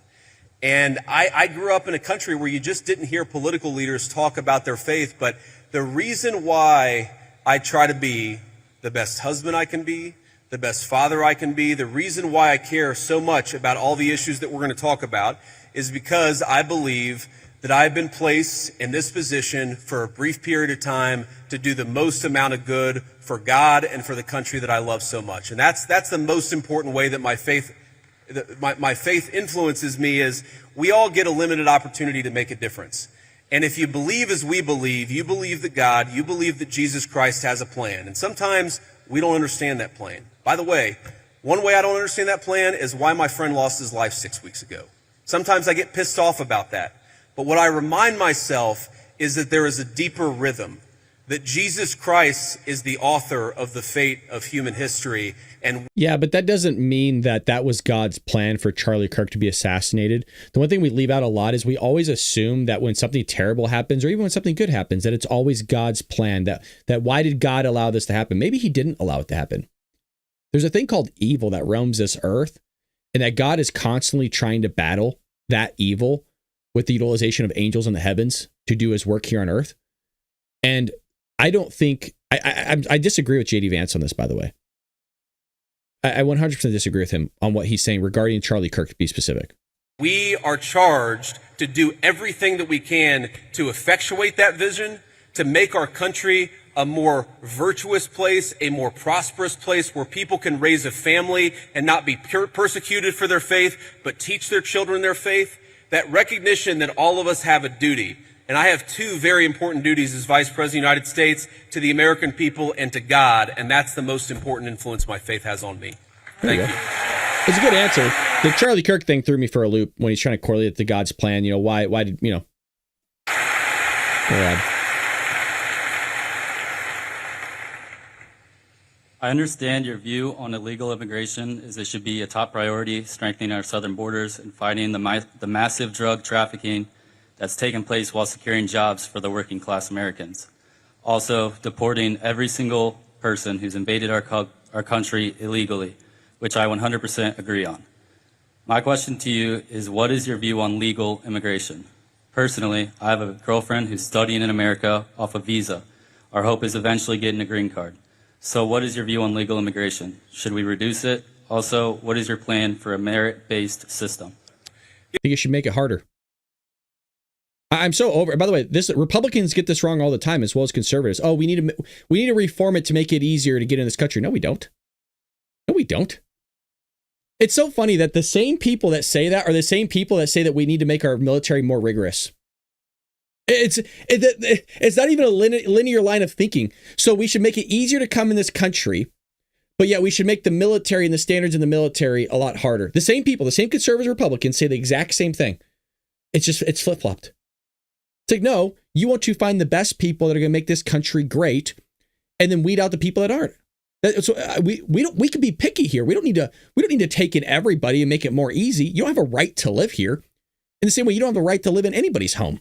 And I grew up in a country where you just didn't hear political leaders talk about their faith. But the reason why I try to be the best husband I can be, the best father I can be, the reason why I care so much about all the issues that we're going to talk about is because I believe that I've been placed in this position for a brief period of time to do the most amount of good for God and for the country that I love so much. And that's the most important way that my faith influences me is we all get a limited opportunity to make a difference. And if you believe as we believe, you believe that God, you believe that Jesus Christ has a plan. And sometimes we don't understand that plan. By the way, one way I don't understand that plan is why my friend lost his life 6 weeks ago. Sometimes I get pissed off about that. But what I remind myself is that there is a deeper rhythm. that Jesus Christ is the author of the fate of human history. And yeah, but that doesn't mean that that was God's plan for Charlie Kirk to be assassinated. The one thing we leave out a lot is we always assume that when something terrible happens, or even when something good happens, that it's always God's plan. That why did God allow this to happen? Maybe he didn't allow it to happen. There's a thing called evil that roams this earth, and that God is constantly trying to battle that evil with the utilization of angels in the heavens to do his work here on earth. And I don't think, I disagree with JD Vance on this, by the way. I 100% disagree with him on what he's saying regarding Charlie Kirk, to be specific. we are charged to do everything that we can to effectuate that vision, to make our country a more virtuous place, a more prosperous place where people can raise a family and not be persecuted for their faith, but teach their children their faith. That recognition that all of us have a duty. And I have two very important duties as Vice President of the United States, to the American people and to God. And that's the most important influence my faith has on me. Thank you. It's a good answer. The Charlie Kirk thing threw me for a loop when he's trying to correlate it to God's plan. You know, why did, you know. I understand your view on illegal immigration is it should be a top priority, strengthening our southern borders and fighting the massive drug trafficking that's taken place while securing jobs for the working class Americans. Also, deporting every single person who's invaded our country illegally, which I 100% agree on. My question to you is, what is your view on legal immigration? Personally, I have a girlfriend who's studying in America off a visa. Our hope is eventually getting a green card. So what is your view on legal immigration? Should we reduce it? Also, what is your plan for a merit-based system? I think you should make it harder. I'm so over. By the way, Republicans get this wrong all the time, as well as conservatives. Oh, we need to reform it to make it easier to get in this country. No, we don't. No, we don't. It's so funny that the same people that say that are the same people that say that we need to make our military more rigorous. It's not even a linear line of thinking. So we should make it easier to come in this country, but yet we should make the military and the standards in the military a lot harder. The same people, the same conservatives, Republicans say the exact same thing. It's flip-flopped. It's like, no, you want to find the best people that are going to make this country great, and then weed out the people that aren't. So we can be picky here. We don't need to take in everybody and make it more easy. You don't have a right to live here. In the same way, you don't have the right to live in anybody's home.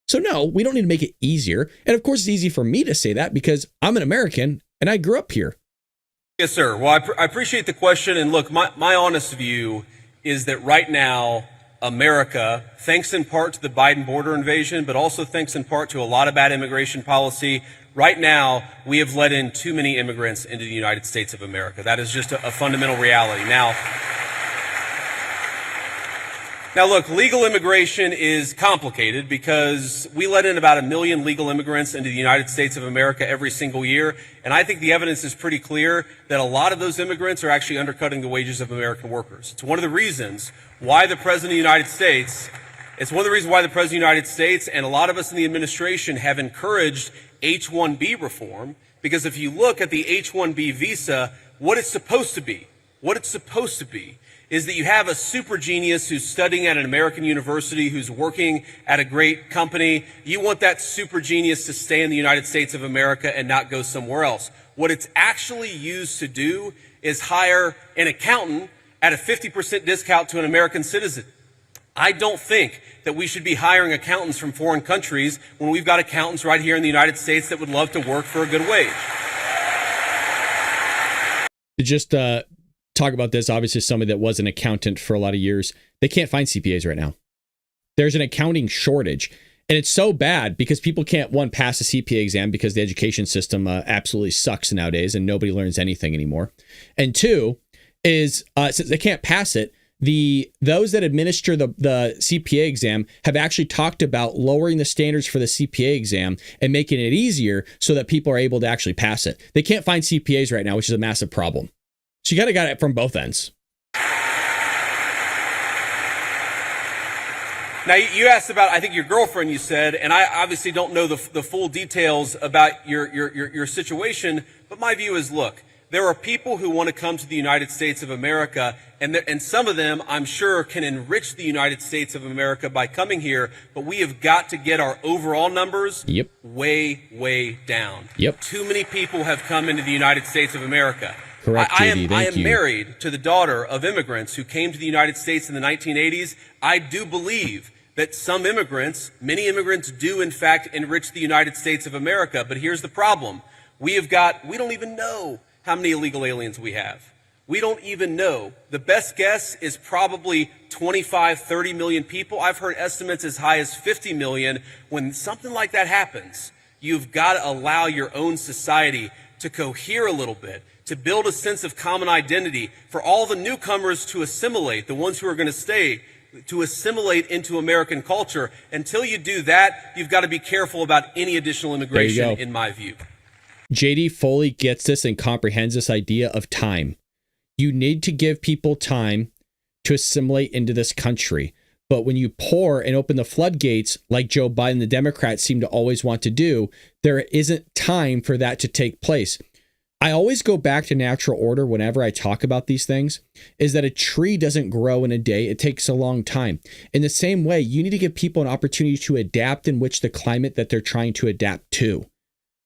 So no, we don't need to make it easier. And of course, it's easy for me to say that because I'm an American and I grew up here. Yes, sir. Well, I appreciate the question. And look, my honest view is that right now, America, thanks in part to the Biden border invasion, but also thanks in part to a lot of bad immigration policy, right now, we have let in too many immigrants into the United States of America. That is just a fundamental reality. Now, look, legal immigration is complicated because we let in about 1 million legal immigrants into the United States of America every single year. And I think the evidence is pretty clear that a lot of those immigrants are actually undercutting the wages of American workers. It's one of the reasons why the President of the United States, and a lot of us in the administration have encouraged H-1B reform, because if you look at the H-1B visa, what it's supposed to be is that you have a super genius who's studying at an American university, who's working at a great company. You want that super genius to stay in the United States of America and not go somewhere else. What it's actually used to do is hire an accountant at a 50% discount to an American citizen. I don't think that we should be hiring accountants from foreign countries when we've got accountants right here in the United States that would love to work for a good wage. Just talk about this. Obviously, somebody that was an accountant for a lot of years, they can't find CPAs right now. There's an accounting shortage. And it's so bad because people can't, one, pass a CPA exam because the education system absolutely sucks nowadays and nobody learns anything anymore. And two is, since they can't pass it, those that administer the CPA exam have actually talked about lowering the standards for the CPA exam and making it easier so that people are able to actually pass it. They can't find CPAs right now, which is a massive problem. So you got to get it from both ends. Now, you asked about, I think, your girlfriend, you said, and I obviously don't know the full details about your situation, but my view is, look, There are people who want to come to the United States of America, and some of them, I'm sure, can enrich the United States of America by coming here, but we have got to get our overall numbers way, way down. Too many people have come into the United States of America. Correct, I JD, am married to the daughter of immigrants who came to the United States in the 1980s. I do believe that some immigrants, many immigrants do in fact enrich the United States of America, but here's the problem. We don't even know how many illegal aliens we have. We don't even know. The best guess is probably 25, 30 million people. I've heard estimates as high as 50 million. When something like that happens, you've got to allow your own society to cohere a little bit, to build a sense of common identity, for all the newcomers to assimilate, the ones who are going to stay, to assimilate into American culture. Until you do that, you've got to be careful about any additional immigration, in my view. JD fully gets this and comprehends this idea of time. You need to give people time to assimilate into this country. But when you pour and open the floodgates, like Joe Biden, the Democrats seem to always want to do, there isn't time for that to take place. I always go back to natural order whenever I talk about these things, is that a tree doesn't grow in a day. It takes a long time. In the same way, you need to give people an opportunity to adapt in which the climate that they're trying to adapt to.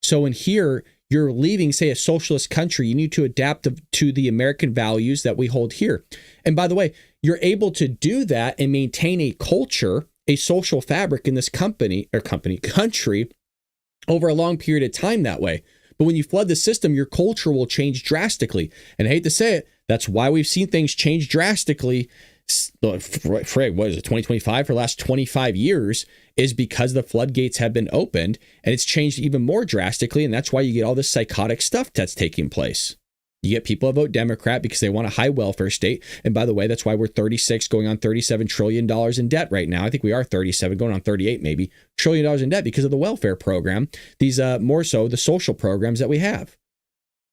So in here, you're leaving, say, a socialist country. You need to adapt to the American values that we hold here. And by the way, you're able to do that and maintain a culture, a social fabric in this country over a long period of time that way. But when you flood the system, your culture will change drastically. And I hate to say it, that's why we've seen things change drastically. Frig, what is it, 2025 for the last 25 years, is because the floodgates have been opened, and it's changed even more drastically. And that's why you get all this psychotic stuff that's taking place. You get people that vote Democrat because they want a high welfare state. And by the way, that's why we're 36 going on $37 trillion in debt right now. I think we are 37 going on 38 maybe $1 trillion in debt because of the welfare program. These more so the social programs that we have.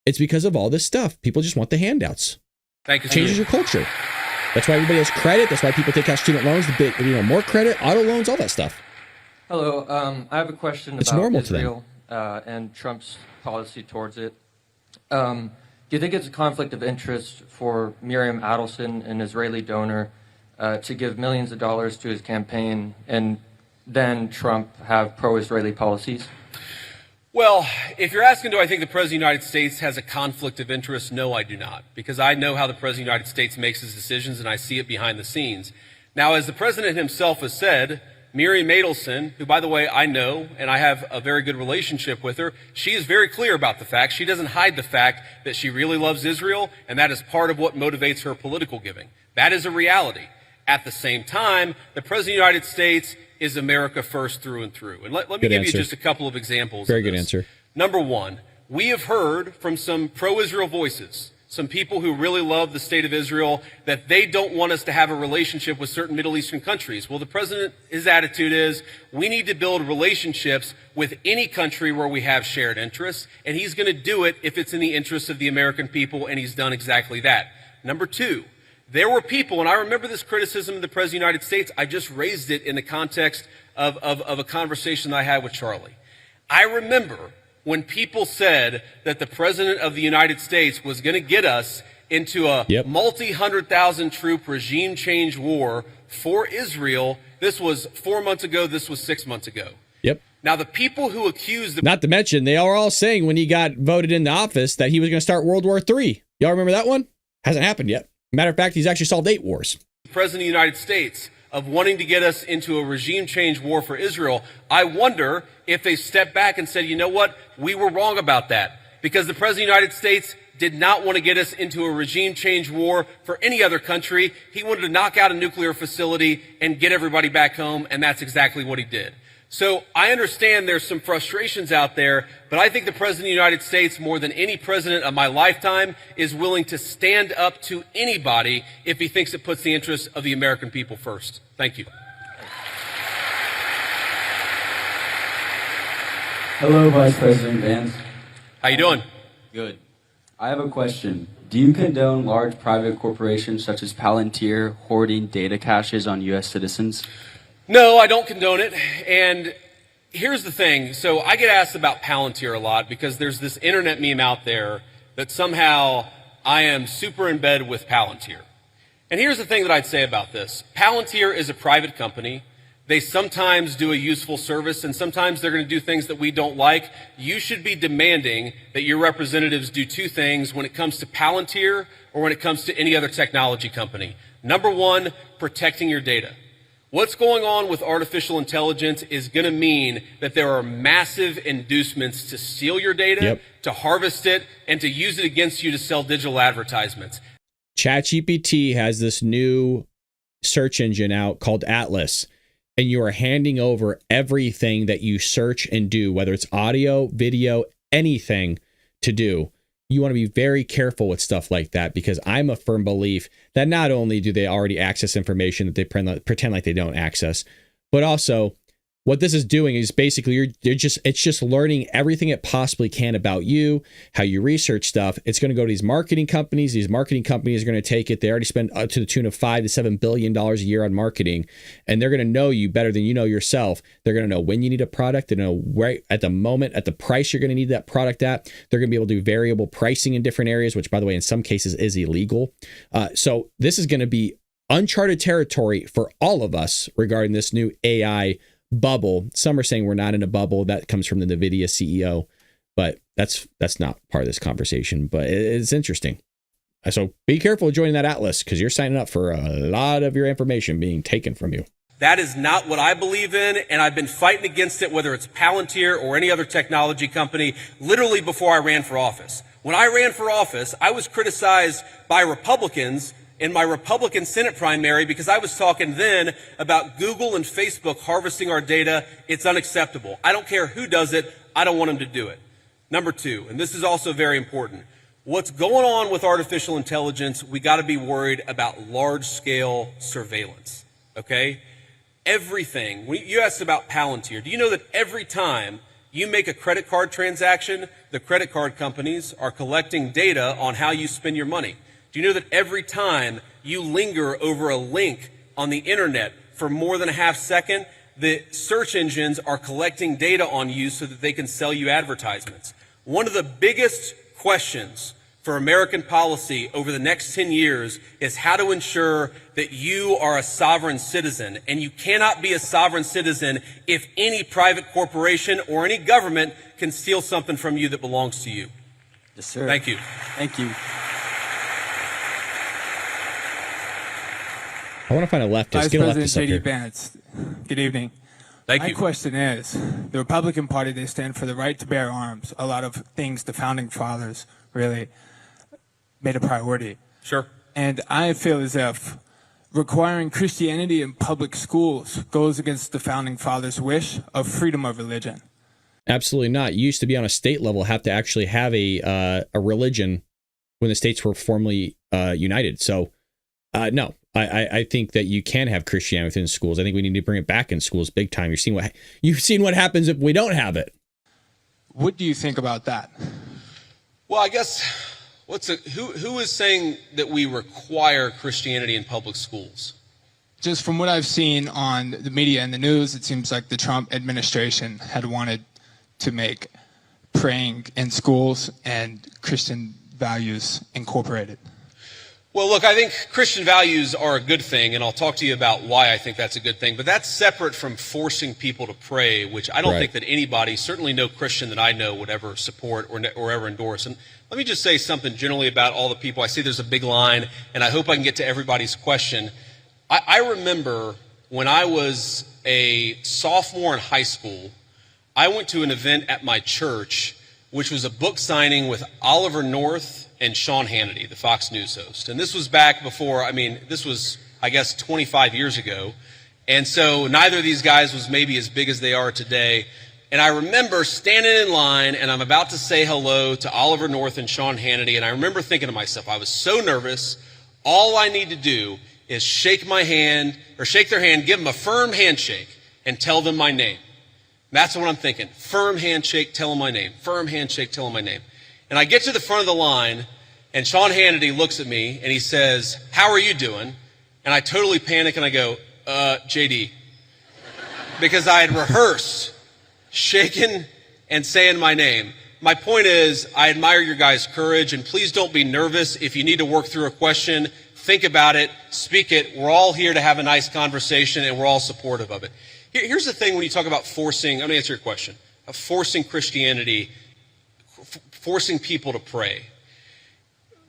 It's because of all this stuff. People just want the handouts. Thank you. Changes your culture. That's why everybody has credit. That's why people take out student loans, more credit, auto loans, all that stuff. Hello. I have a question It's about normal Israel and Trump's policy towards it. Do you think it's a conflict of interest for Miriam Adelson, an Israeli donor, to give millions of dollars to his campaign and then Trump have pro-Israeli policies? Well, if you're asking, do I think the President of the United States has a conflict of interest? No, I do not, because I know how the President of the United States makes his decisions, and I see it behind the scenes. Now, as the President himself has said, Miriam Adelson, who, by the way, I know, and I have a very good relationship with her, she is very clear about the fact. She doesn't hide the fact that she really loves Israel, and that is part of what motivates her political giving. That is a reality. At the same time, the President of the United States is America first through and through. And let me give you just a couple of examples. Very good answer. Number one, we have heard from some pro-Israel voices, some people who really love the state of Israel, that they don't want us to have a relationship with certain Middle Eastern countries. Well, the president, his attitude is, we need to build relationships with any country where we have shared interests, and he's going to do it if it's in the interests of the American people, and he's done exactly that. Number two, there were people, and I remember this criticism of the President of the United States, I just raised it in the context of a conversation that I had with Charlie. I remember when people said that the President of the United States was going to get us into a multi-100,000 troop regime change war for Israel. This was 4 months ago. This was 6 months ago. Yep. Now, the people who accused... Not to mention, they are all saying when he got voted into office that he was going to start World War III. Y'all remember that one? Hasn't happened yet. Matter of fact, he's actually solved 8 wars. The President of the United States of wanting to get us into a regime change war for Israel, I wonder if they stepped back and said, you know what, we were wrong about that. Because the President of the United States did not want to get us into a regime change war for any other country. He wanted to knock out a nuclear facility and get everybody back home, and that's exactly what he did. So I understand there's some frustrations out there, but I think the President of the United States, more than any president of my lifetime, is willing to stand up to anybody if he thinks it puts the interests of the American people first. Thank you. Hello, Vice President Vance. How you doing? Good. I have a question. Do you condone large private corporations such as Palantir hoarding data caches on U.S. citizens? No, I don't condone it. And here's the thing. So I get asked about Palantir a lot because there's this internet meme out there that somehow I am super in bed with Palantir. And here's the thing that I'd say about this. Palantir is a private company. They sometimes do a useful service, and sometimes they're going to do things that we don't like. You should be demanding that your representatives do two things when it comes to Palantir or when it comes to any other technology company. Number one, protecting your data. What's going on with artificial intelligence is going to mean that there are massive inducements to steal your data, to harvest it, and to use it against you to sell digital advertisements. ChatGPT has this new search engine out called Atlas, and you are handing over everything that you search and do, whether it's audio, video, anything to do. You want to be very careful with stuff like that, because I'm a firm belief that not only do they already access information that they pretend like they don't access, but also what this is doing is basically it's just learning everything it possibly can about you, how you research stuff. It's going to go to these marketing companies. These marketing companies are going to take it. They already spend up to the tune of $5 to $7 billion a year on marketing, and they're going to know you better than you know yourself. They're going to know when you need a product. They're going to know right at the moment, at the price you're going to need that product at. They're going to be able to do variable pricing in different areas, which, by the way, in some cases is illegal. So this is going to be uncharted territory for all of us regarding this new AI bubble. Some are saying we're not in a bubble. That comes from the NVIDIA CEO, but that's not part of this conversation, but it's interesting. So be careful joining that Atlas, because you're signing up for a lot of your information being taken from you. That is not what I believe in, and I've been fighting against it, whether it's Palantir or any other technology company, literally before I ran for office. When I ran for office, I was criticized by Republicans in my Republican Senate primary because I was talking then about Google and Facebook harvesting our data. It's unacceptable. I don't care who does it. I don't want them to do it. Number two, and this is also very important, what's going on with artificial intelligence, we got to be worried about large-scale surveillance, okay? Everything. You asked about Palantir. Do you know that every time you make a credit card transaction, the credit card companies are collecting data on how you spend your money? Do you know that every time you linger over a link on the internet for more than a half second, the search engines are collecting data on you so that they can sell you advertisements? One of the biggest questions for American policy over the next 10 years is how to ensure that you are a sovereign citizen. And you cannot be a sovereign citizen if any private corporation or any government can steal something from you that belongs to you. Yes, sir. Thank you. Thank you. I want to find a leftist. Vice Get a President leftist up J.D. here. Vance, good evening. Thank My you. question is, the Republican Party, they stand for the right to bear arms. A lot of things the founding fathers really made a priority. Sure. And I feel as if requiring Christianity in public schools goes against the founding fathers' wish of freedom of religion. Absolutely not. You used to be on a state level, have to actually have a religion when the states were formally united. So no, I think that you can have Christianity within schools. I think we need to bring it back in schools big time. You've seen what happens if we don't have it. What do you think about that? Well, I guess who is saying that we require Christianity in public schools? Just from what I've seen on the media and the news, it seems like the Trump administration had wanted to make praying in schools and Christian values incorporated. Well, look, I think Christian values are a good thing, and I'll talk to you about why I think that's a good thing. But that's separate from forcing people to pray, which I don't think that anybody, certainly no Christian that I know, would ever support or ever endorse. And let me just say something generally about all the people. I see there's a big line, and I hope I can get to everybody's question. I remember when I was a sophomore in high school, I went to an event at my church, which was a book signing with Oliver North and Sean Hannity, the Fox News host. And this was back before, this was, I guess, 25 years ago. And so neither of these guys was maybe as big as they are today. And I remember standing in line, and I'm about to say hello to Oliver North and Sean Hannity. And I remember thinking to myself, I was so nervous. All I need to do is shake their hand, give them a firm handshake, and tell them my name. That's what I'm thinking. Firm handshake, tell them my name. Firm handshake, tell them my name. And I get to the front of the line, and Sean Hannity looks at me, and he says, "How are you doing?" And I totally panic, and I go, JD. Because I had rehearsed shaking and saying my name. My point is, I admire your guys' courage, and please don't be nervous. If you need to work through a question, think about it, speak it. We're all here to have a nice conversation, and we're all supportive of it. Here's the thing when you talk about forcing, I'm going to answer your question, forcing Christianity, forcing people to pray.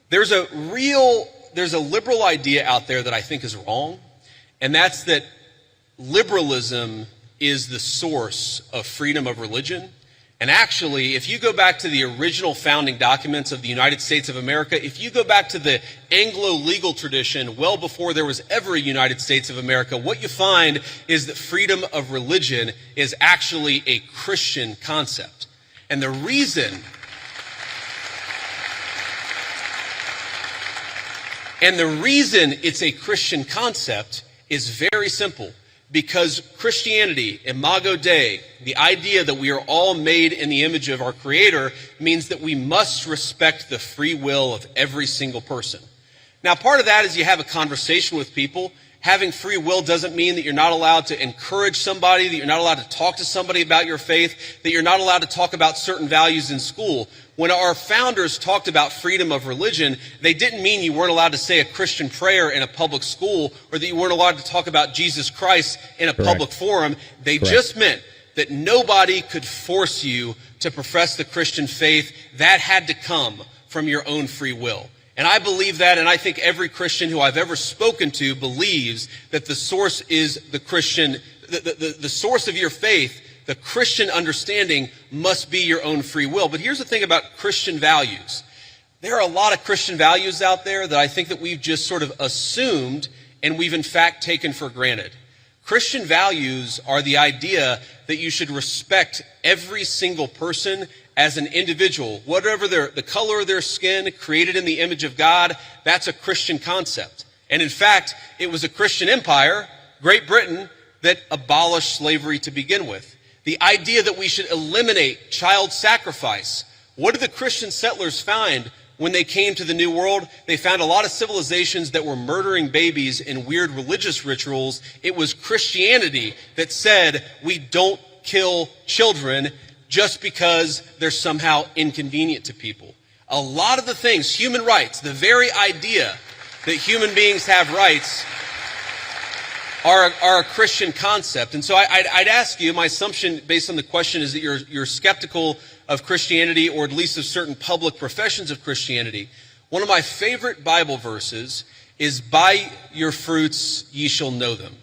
There's a liberal idea out there that I think is wrong, and that's that liberalism is the source of freedom of religion. And actually, if you go back to the original founding documents of the United States of America, if you go back to the Anglo legal tradition well before there was ever a United States of America, what you find is that freedom of religion is actually a Christian concept. And the reason it's a Christian concept is very simple. Because Christianity, Imago Dei, the idea that we are all made in the image of our Creator, means that we must respect the free will of every single person. Now, part of that is you have a conversation with people. Having free will doesn't mean that you're not allowed to encourage somebody, that you're not allowed to talk to somebody about your faith, that you're not allowed to talk about certain values in school. When our founders talked about freedom of religion, they didn't mean you weren't allowed to say a Christian prayer in a public school or that you weren't allowed to talk about Jesus Christ in a public forum. They just meant that nobody could force you to profess the Christian faith. That had to come from your own free will. And I believe that, and I think every Christian who I've ever spoken to believes that the source is the Christian, the source of your faith, the Christian understanding must be your own free will. But here's the thing about Christian values. There are a lot of Christian values out there that I think that we've just sort of assumed and we've in fact taken for granted. Christian values are the idea that you should respect every single person as an individual, whatever the color of their skin, created in the image of God. That's a Christian concept. And in fact, it was a Christian empire, Great Britain, that abolished slavery to begin with. The idea that we should eliminate child sacrifice. What did the Christian settlers find when they came to the New World? They found a lot of civilizations that were murdering babies in weird religious rituals. It was Christianity that said we don't kill children just because they're somehow inconvenient to people. A lot of the things, human rights, the very idea that human beings have rights are a Christian concept. And so I'd ask you, my assumption based on the question is that you're skeptical of Christianity, or at least of certain public professions of Christianity. One of my favorite Bible verses is, "By your fruits ye shall know them."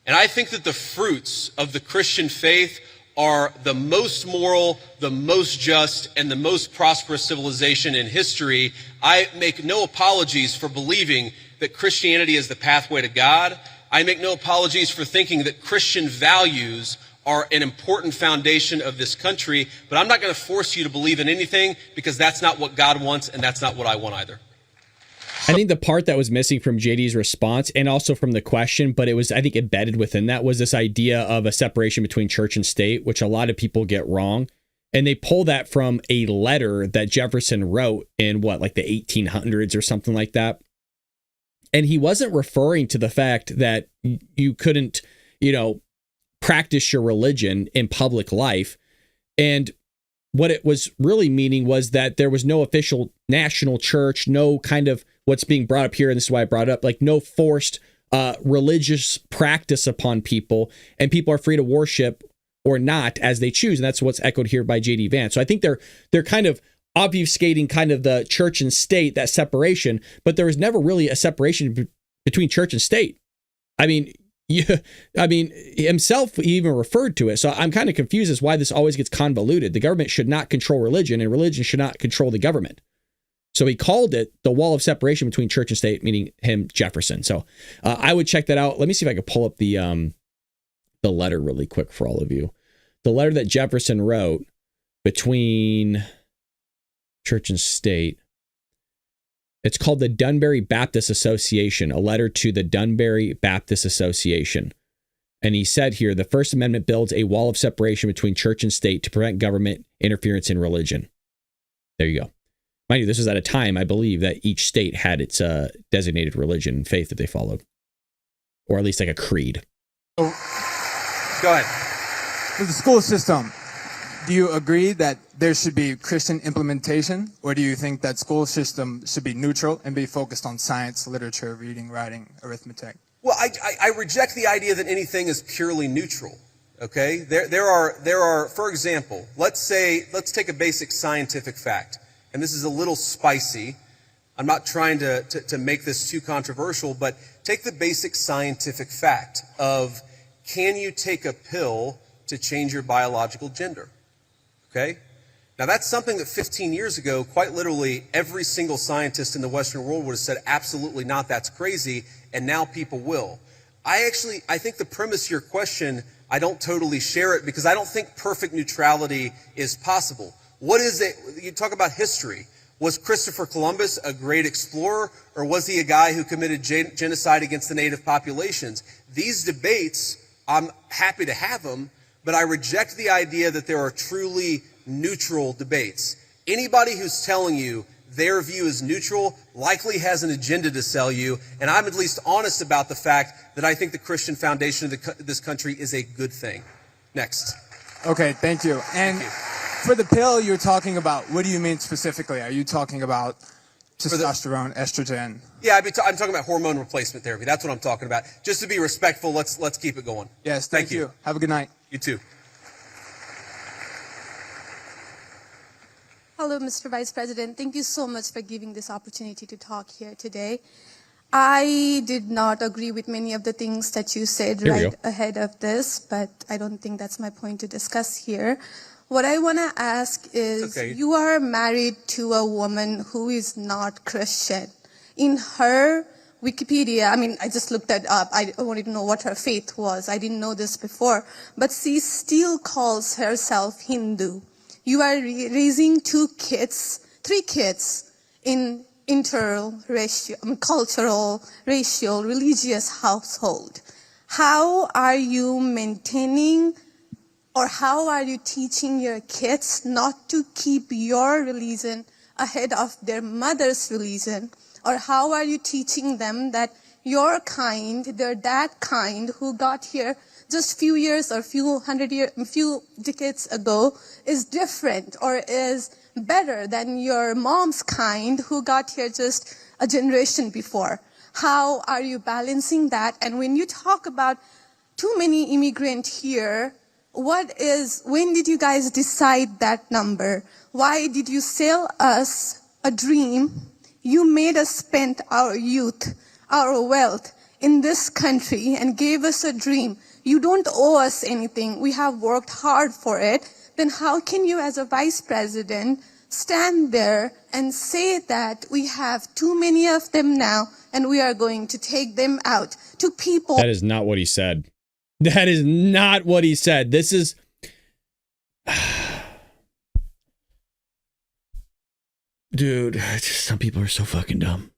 And I think that the fruits of the Christian faith are the most moral, the most just, and the most prosperous civilization in history. I make no apologies for believing that Christianity is the pathway to God. I make no apologies for thinking that Christian values are an important foundation of this country, but I'm not going to force you to believe in anything, because that's not what God wants, and that's not what I want either. I think the part that was missing from JD's response, and also from the question, but it was, I think, embedded within that, was this idea of a separation between church and state, which a lot of people get wrong. And they pull that from a letter that Jefferson wrote in like the 1800s or something like that. And he wasn't referring to the fact that you couldn't, practice your religion in public life. And what it was really meaning was that there was no official national church, no kind of what's being brought up here, and this is why I brought it up, like no forced religious practice upon people, and people are free to worship or not as they choose. And that's what's echoed here by JD Vance. So I think they're kind of obfuscating kind of the church and state, that separation, but there was never really a separation between church and state. Himself he even referred to it. So I'm kind of confused as why this always gets convoluted. The government should not control religion, and religion should not control the government. So he called it the wall of separation between church and state, meaning him, Jefferson. So I would check that out. Let me see if I can pull up the letter really quick for all of you. The letter that Jefferson wrote between church and state. It's called the Dunbury Baptist Association, a letter to the Dunbury Baptist Association. And he said here, the First Amendment builds a wall of separation between church and state to prevent government interference in religion. There you go. Mind you, this was at a time, I believe, that each state had its designated religion and faith that they followed. Or at least like a creed. Go ahead. For the school system, Do you agree that there should be Christian implementation, or do you think that school system should be neutral and be focused on science, literature, reading, writing, arithmetic? Well, I reject the idea that anything is purely neutral. Okay, there are, for example, let's take a basic scientific fact, and this is a little spicy. I'm not trying to make this too controversial, but take the basic scientific fact of, can you take a pill to change your biological gender? Okay? Now that's something that 15 years ago, quite literally, every single scientist in the Western world would have said, absolutely not, that's crazy, and now people will. I think the premise of your question, I don't totally share it, because I don't think perfect neutrality is possible. What is it? You talk about history. Was Christopher Columbus a great explorer, or was he a guy who committed genocide against the native populations? These debates, I'm happy to have them, but I reject the idea that there are truly neutral debates. Anybody who's telling you their view is neutral likely has an agenda to sell you, and I'm at least honest about the fact that I think the Christian foundation of this country is a good thing. Next. Okay, thank you. And for the pill you're talking about, what do you mean specifically? Are you talking about testosterone, estrogen? Yeah, I'm talking about hormone replacement therapy. That's what I'm talking about. Just to be respectful, let's keep it going. Yes, thank you. Have a good night. You too. Hello, Mr. Vice President. Thank you so much for giving this opportunity to talk here today. I did not agree with many of the things that you said right ahead of this, but I don't think that's my point to discuss here. What I want to ask is, you are married to a woman who is not Christian. In her Wikipedia, I mean, I just looked that up. I wanted to know what her faith was. I didn't know this before. But she still calls herself Hindu. You are raising three kids in interracial, cultural, racial, religious household. How are you maintaining, or how are you teaching your kids not to keep your religion ahead of their mother's religion? Or how are you teaching them that your kind, they're that kind who got here just few years or few decades ago is different or is better than your mom's kind who got here just a generation before? How are you balancing that? And when you talk about too many immigrants here, when did you guys decide that number? Why did you sell us a dream? You made us spend our youth, our wealth in this country and gave us a dream. You don't owe us anything. We have worked hard for it. Then how can you, as a vice president, stand there and say that we have too many of them now and we are going to take them out to people? That is not what he said. That is not what he said. This is... Dude, some people are so fucking dumb.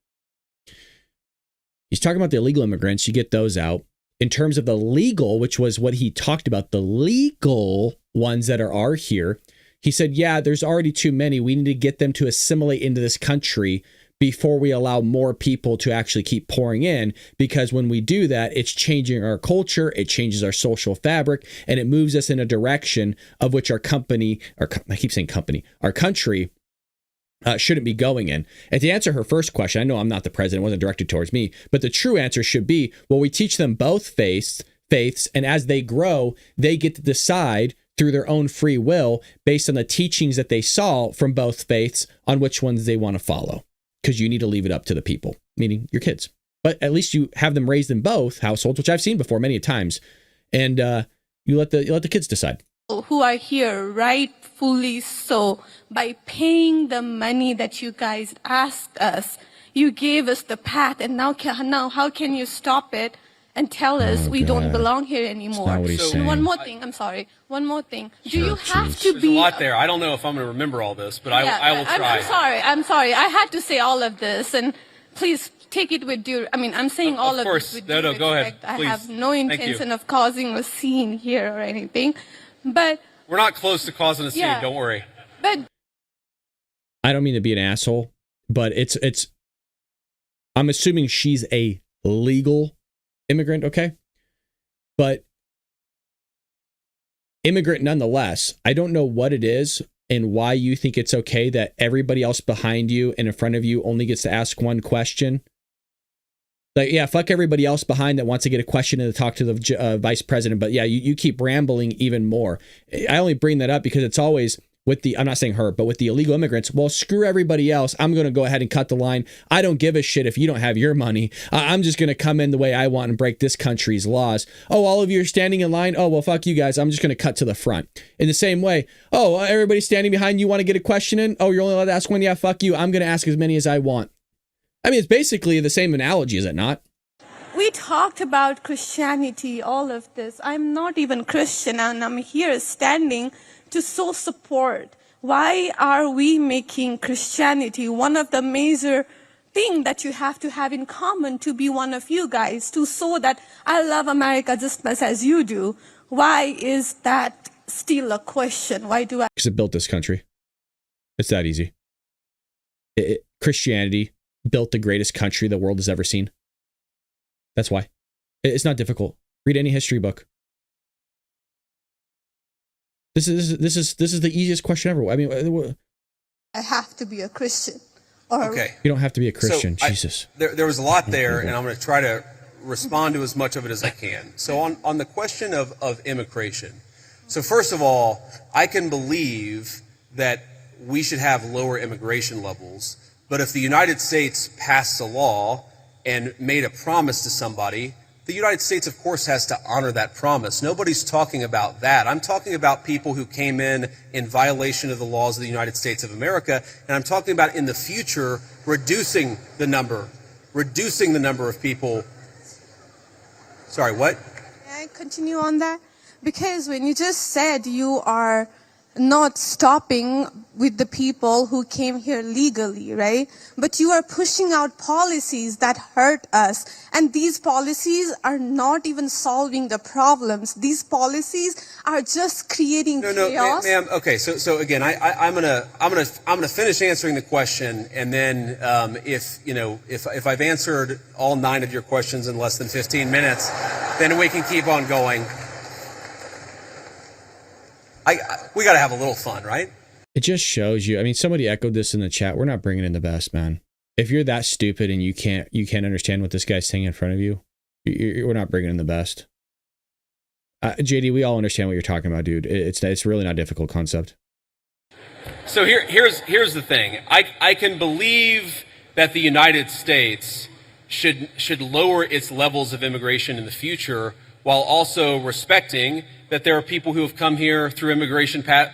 He's talking about the illegal immigrants. You get those out. In terms of the legal, which was what he talked about, the legal ones that are here, he said, yeah, there's already too many. We need to get them to assimilate into this country before we allow more people to actually keep pouring in, because when we do that, it's changing our culture, it changes our social fabric, and it moves us in a direction of which our country shouldn't be going in. And to answer her first question, I know I'm not the president, it wasn't directed towards me, but the true answer should be, well, we teach them both faiths, and as they grow, they get to decide through their own free will based on the teachings that they saw from both faiths on which ones they want to follow. Because you need to leave it up to the people, meaning your kids. But at least you have them raised in both households, which I've seen before many times, and you let the kids decide. Who are here rightfully so by paying the money that you guys asked us. You gave us the path, and now how can you stop it and tell us we don't belong here anymore? And one more thing, I'm sorry. One more thing. Do you have to be... There's a lot there. I don't know if I'm going to remember all this, but I will try. I'm sorry. I had to say all of this, and please take it with due... I mean, I'm saying all of this with due respect. Go ahead. Please. I have no intention of causing a scene here or anything, but... We're not close to causing a scene, don't worry. But I don't mean to be an asshole, but it's I'm assuming she's a legal immigrant, okay? But immigrant nonetheless. I don't know what it is and why you think it's okay that everybody else behind you and in front of you only gets to ask one question. Like, yeah, fuck everybody else behind that wants to get a question and to talk to the vice president. But yeah, you keep rambling even more. I only bring that up because it's always with the, I'm not saying her, but with the illegal immigrants. Well, screw everybody else. I'm going to go ahead and cut the line. I don't give a shit if you don't have your money. I'm just going to come in the way I want and break this country's laws. Oh, all of you are standing in line. Oh, well, fuck you guys. I'm just going to cut to the front. In the same way, oh, everybody standing behind you want to get a question in. Oh, you're only allowed to ask one. Yeah, fuck you. I'm going to ask as many as I want. I mean, it's basically the same analogy, is it not? We talked about Christianity, all of this. I'm not even Christian, and I'm here standing to show support. Why are we making Christianity one of the major things that you have to have in common to be one of you guys, to show that I love America just as much as you do? Why is that still a question? Why do I? Because it built this country. It's that easy. Christianity built the greatest country the world has ever seen. That's why. It's not difficult. Read any history book. This is the easiest question ever. I mean, I have to be a Christian. Or Okay. You don't have to be a Christian. So Jesus. There was a lot there, and I'm going to try to respond to as much of it as I can. So on the question of immigration. So first of all, I can believe that we should have lower immigration levels. But if the United States passed a law and made a promise to somebody, the United States, of course, has to honor that promise. Nobody's talking about that. I'm talking about people who came in violation of the laws of the United States of America, and I'm talking about in the future reducing the number of people. Sorry, what? Can I continue on that? Because when you just said you are not stopping with the people who came here legally, right? But you are pushing out policies that hurt us. And these policies are not even solving the problems. These policies are just creating chaos. Ma'am. Okay, so again, I'm gonna finish answering the question, and then if I've answered all 9 of your questions in less than 15 minutes, then we can keep on going. We got to have a little fun, right? It just shows you. I mean, somebody echoed this in the chat. We're not bringing in the best, man. If you're that stupid and you can't understand what this guy's saying in front of you, we're not bringing in the best. JD, we all understand what you're talking about, dude. It's really not a difficult concept. So here's the thing. I can believe that the United States should lower its levels of immigration in the future, while also respecting that there are people who have come here through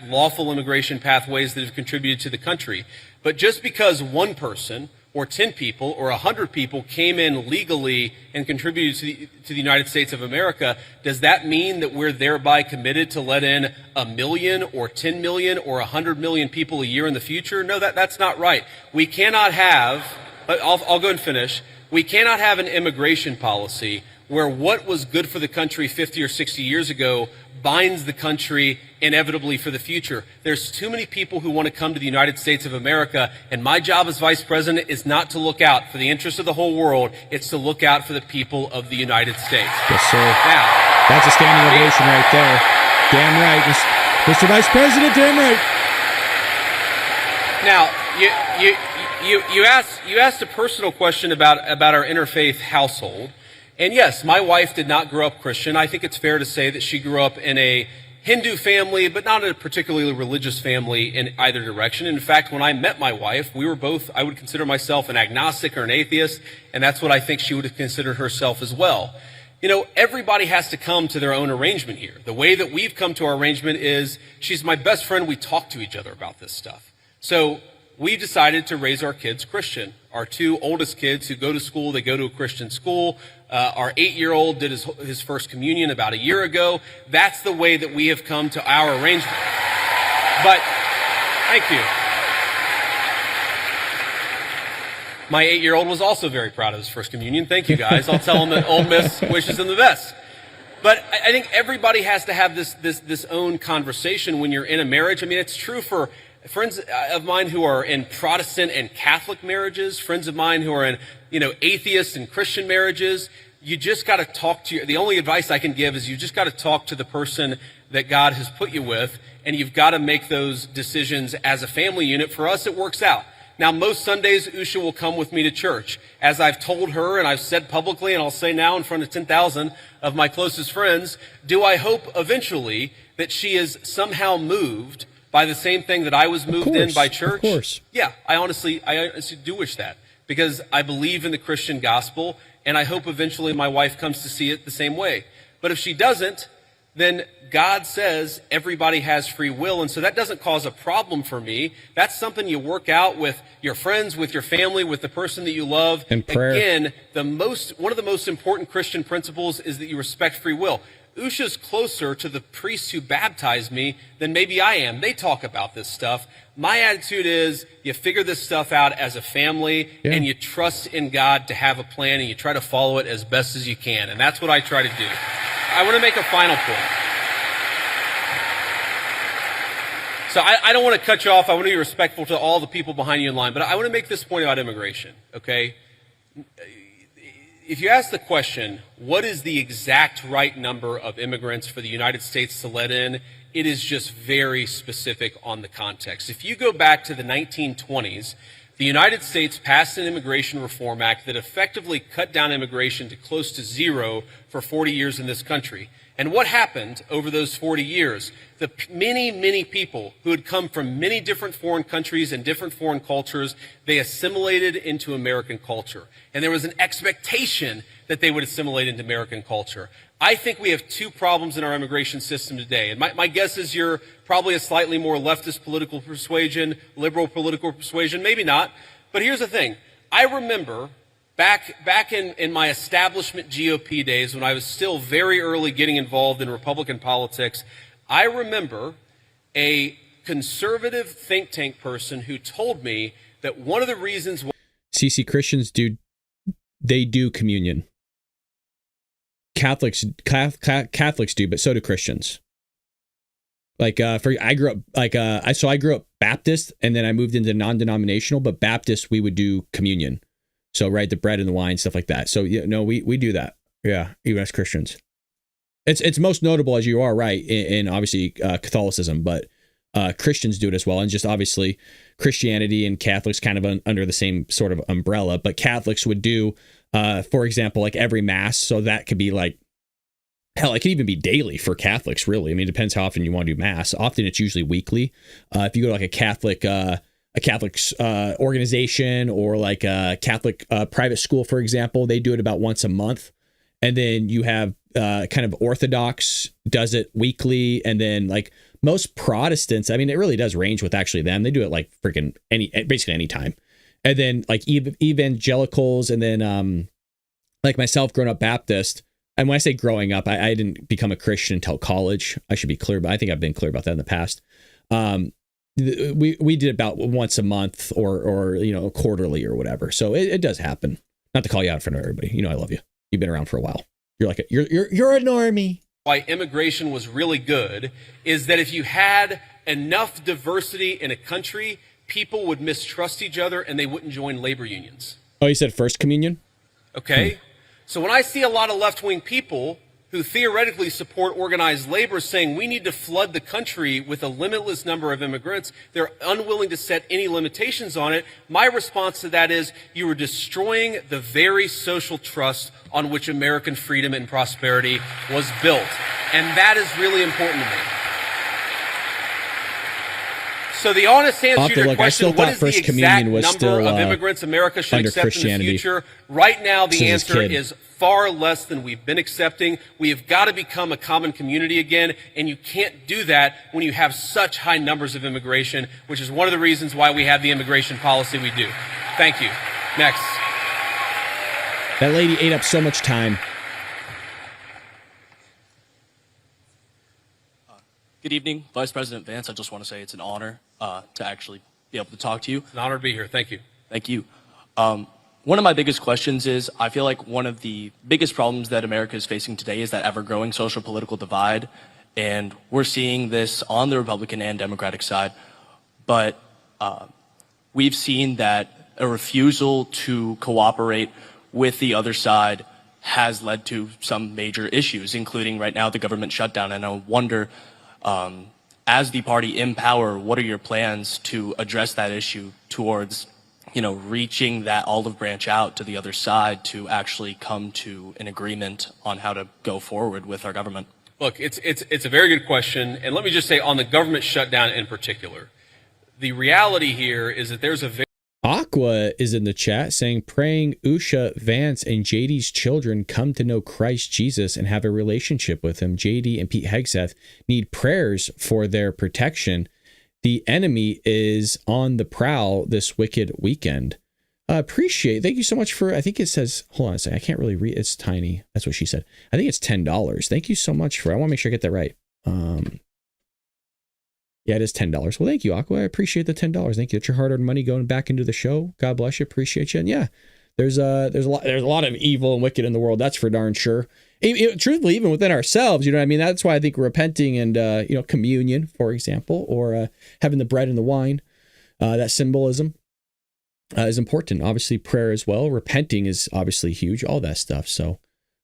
lawful immigration pathways that have contributed to the country. But just because one person or 10 people or 100 people came in legally and contributed to the United States of America, does that mean that we're thereby committed to let in 1 million or 10 million or 100 million people a year in the future? No, that's not right. We cannot have, I'll go and finish, we cannot have an immigration policy where what was good for the country 50 or 60 years ago binds the country inevitably for the future. There's too many people who want to come to the United States of America, and my job as vice president is not to look out for the interests of the whole world, it's to look out for the people of the United States. Yes, sir. Now, that's a standing ovation right there. Damn right. Mr. Vice President, damn right. Now, you asked a personal question about our interfaith household. And yes, my wife did not grow up Christian. I think it's fair to say that she grew up in a Hindu family, but not a particularly religious family in either direction. In fact, when I met my wife, we were both, I would consider myself an agnostic or an atheist, and that's what I think she would have considered herself as well. You know, everybody has to come to their own arrangement here. The way that we've come to our arrangement is she's my best friend. We talk to each other about this stuff. So we decided to raise our kids Christian. Our 2 oldest kids who go to school, they go to a Christian school. Our 8-year-old did his first communion about a year ago. That's the way that we have come to our arrangement. But, thank you. My 8-year-old was also very proud of his first communion. Thank you, guys. I'll tell him that Ole Miss wishes him the best. But I think everybody has to have this own conversation when you're in a marriage. I mean, it's true for friends of mine who are in Protestant and Catholic marriages, friends of mine who are in, atheist and Christian marriages. You just got to talk to the only advice I can give is you just got to talk to the person that God has put you with, and you've got to make those decisions as a family unit. For us, it works out. Now, most Sundays, Usha will come with me to church. As I've told her, and I've said publicly, and I'll say now in front of 10,000 of my closest friends, do I hope eventually that she is somehow moved by the same thing that I was moved in by church? Of course. Yeah, I honestly do wish that, because I believe in the Christian gospel, and I hope eventually my wife comes to see it the same way. But if she doesn't, then God says everybody has free will, and so that doesn't cause a problem for me. That's something you work out with your friends, with your family, with the person that you love. And prayer. Again, one of the most important Christian principles is that you respect free will. Usha's closer to the priests who baptized me than maybe I am. They talk about this stuff. My attitude is you figure this stuff out as a family, and you trust in God to have a plan, and you try to follow it as best as you can. And that's what I try to do. I want to make a final point. So I don't want to cut you off. I want to be respectful to all the people behind you in line, but I want to make this point about immigration, okay? If you ask the question, what is the exact right number of immigrants for the United States to let in, it is just very specific on the context. If you go back to the 1920s, the United States passed an Immigration Reform Act that effectively cut down immigration to close to zero for 40 years in this country. And what happened over those 40 years? The many, many people who had come from many different foreign countries and different foreign cultures, they assimilated into American culture. And there was an expectation that they would assimilate into American culture. I think we have two problems in our immigration system today. And my guess is you're probably a slightly more leftist political persuasion, liberal political persuasion, maybe not. But here's the thing. I remember back in my establishment GOP days, when I was still very early getting involved in Republican politics, I remember a conservative think tank person who told me that one of the reasons why CC Christians do communion. Catholics do, but so do Christians. I grew up Baptist, and then I moved into non-denominational, but Baptist, we would do communion. So, right, the bread and the wine, stuff like that. So, we do that. Yeah, even as Christians. It's most notable, as you are right, in obviously Catholicism, but Christians do it as well. And just obviously Christianity and Catholics kind of under the same sort of umbrella. But Catholics would do, for example, like every Mass. So that could be like, hell, it could even be daily for Catholics, really. I mean, it depends how often you want to do Mass. Often it's usually weekly. If you go to like a Catholic organization or like a Catholic private school, for example, they do it about once a month. And then you have kind of Orthodox does it weekly. And then like most Protestants, I mean, it really does range with actually them. They do it like freaking basically any time. And then like evangelicals, and then like myself, growing up Baptist. And when I say growing up, I didn't become a Christian until college. I should be clear, but I think I've been clear about that in the past. We did about once a month or quarterly or whatever. So it does happen. Not to call you out in front of everybody. I love you. You've been around for a while. You're like you're a normie. Why immigration was really good is that if you had enough diversity in a country, people would mistrust each other and they wouldn't join labor unions. Oh, you said First Communion? Okay. So when I see a lot of left-wing people who theoretically support organized labor saying we need to flood the country with a limitless number of immigrants, they're unwilling to set any limitations on it. My response to that is you are destroying the very social trust on which American freedom and prosperity was built. And that is really important to me. So the honest answer to your question, what is the exact number of immigrants America should accept in the future? Right now, the answer is far less than we've been accepting. We have got to become a common community again, and you can't do that when you have such high numbers of immigration, which is one of the reasons why we have the immigration policy we do. Thank you. Next. That lady ate up so much time. Good evening, Vice President Vance. I just want to say it's an honor to actually be able to talk to you. It's an honor to be here. Thank you. Thank you. One of my biggest questions is, I feel like one of the biggest problems that America is facing today is that ever-growing social political divide, and we're seeing this on the Republican and Democratic side. But we've seen that a refusal to cooperate with the other side has led to some major issues, including right now the government shutdown. And I wonder, As the party in power, what are your plans to address that issue towards, reaching that olive branch out to the other side to actually come to an agreement on how to go forward with our government? Look, it's a very good question. And let me just say on the government shutdown in particular, the reality here is that there's a very Aqua is in the chat saying, praying Usha, Vance, and JD's children come to know Christ Jesus and have a relationship with him. JD and Pete Hegseth need prayers for their protection. The enemy is on the prowl this wicked weekend. Appreciate. Thank you so much for, I think it says, hold on a second. I can't really read. It's tiny. That's what she said. I think it's $10. Thank you so much for, I want to make sure I get that right. Yeah, it is $10. Well, thank you, Aqua. I appreciate the $10. Thank you. That's your hard-earned money going back into the show. God bless you. Appreciate you. And yeah, there's a lot of evil and wicked in the world. That's for darn sure. Truthfully, even within ourselves, you know what I mean? That's why I think repenting and, communion, for example, or having the bread and the wine, that symbolism is important. Obviously, prayer as well. Repenting is obviously huge, all that stuff. So,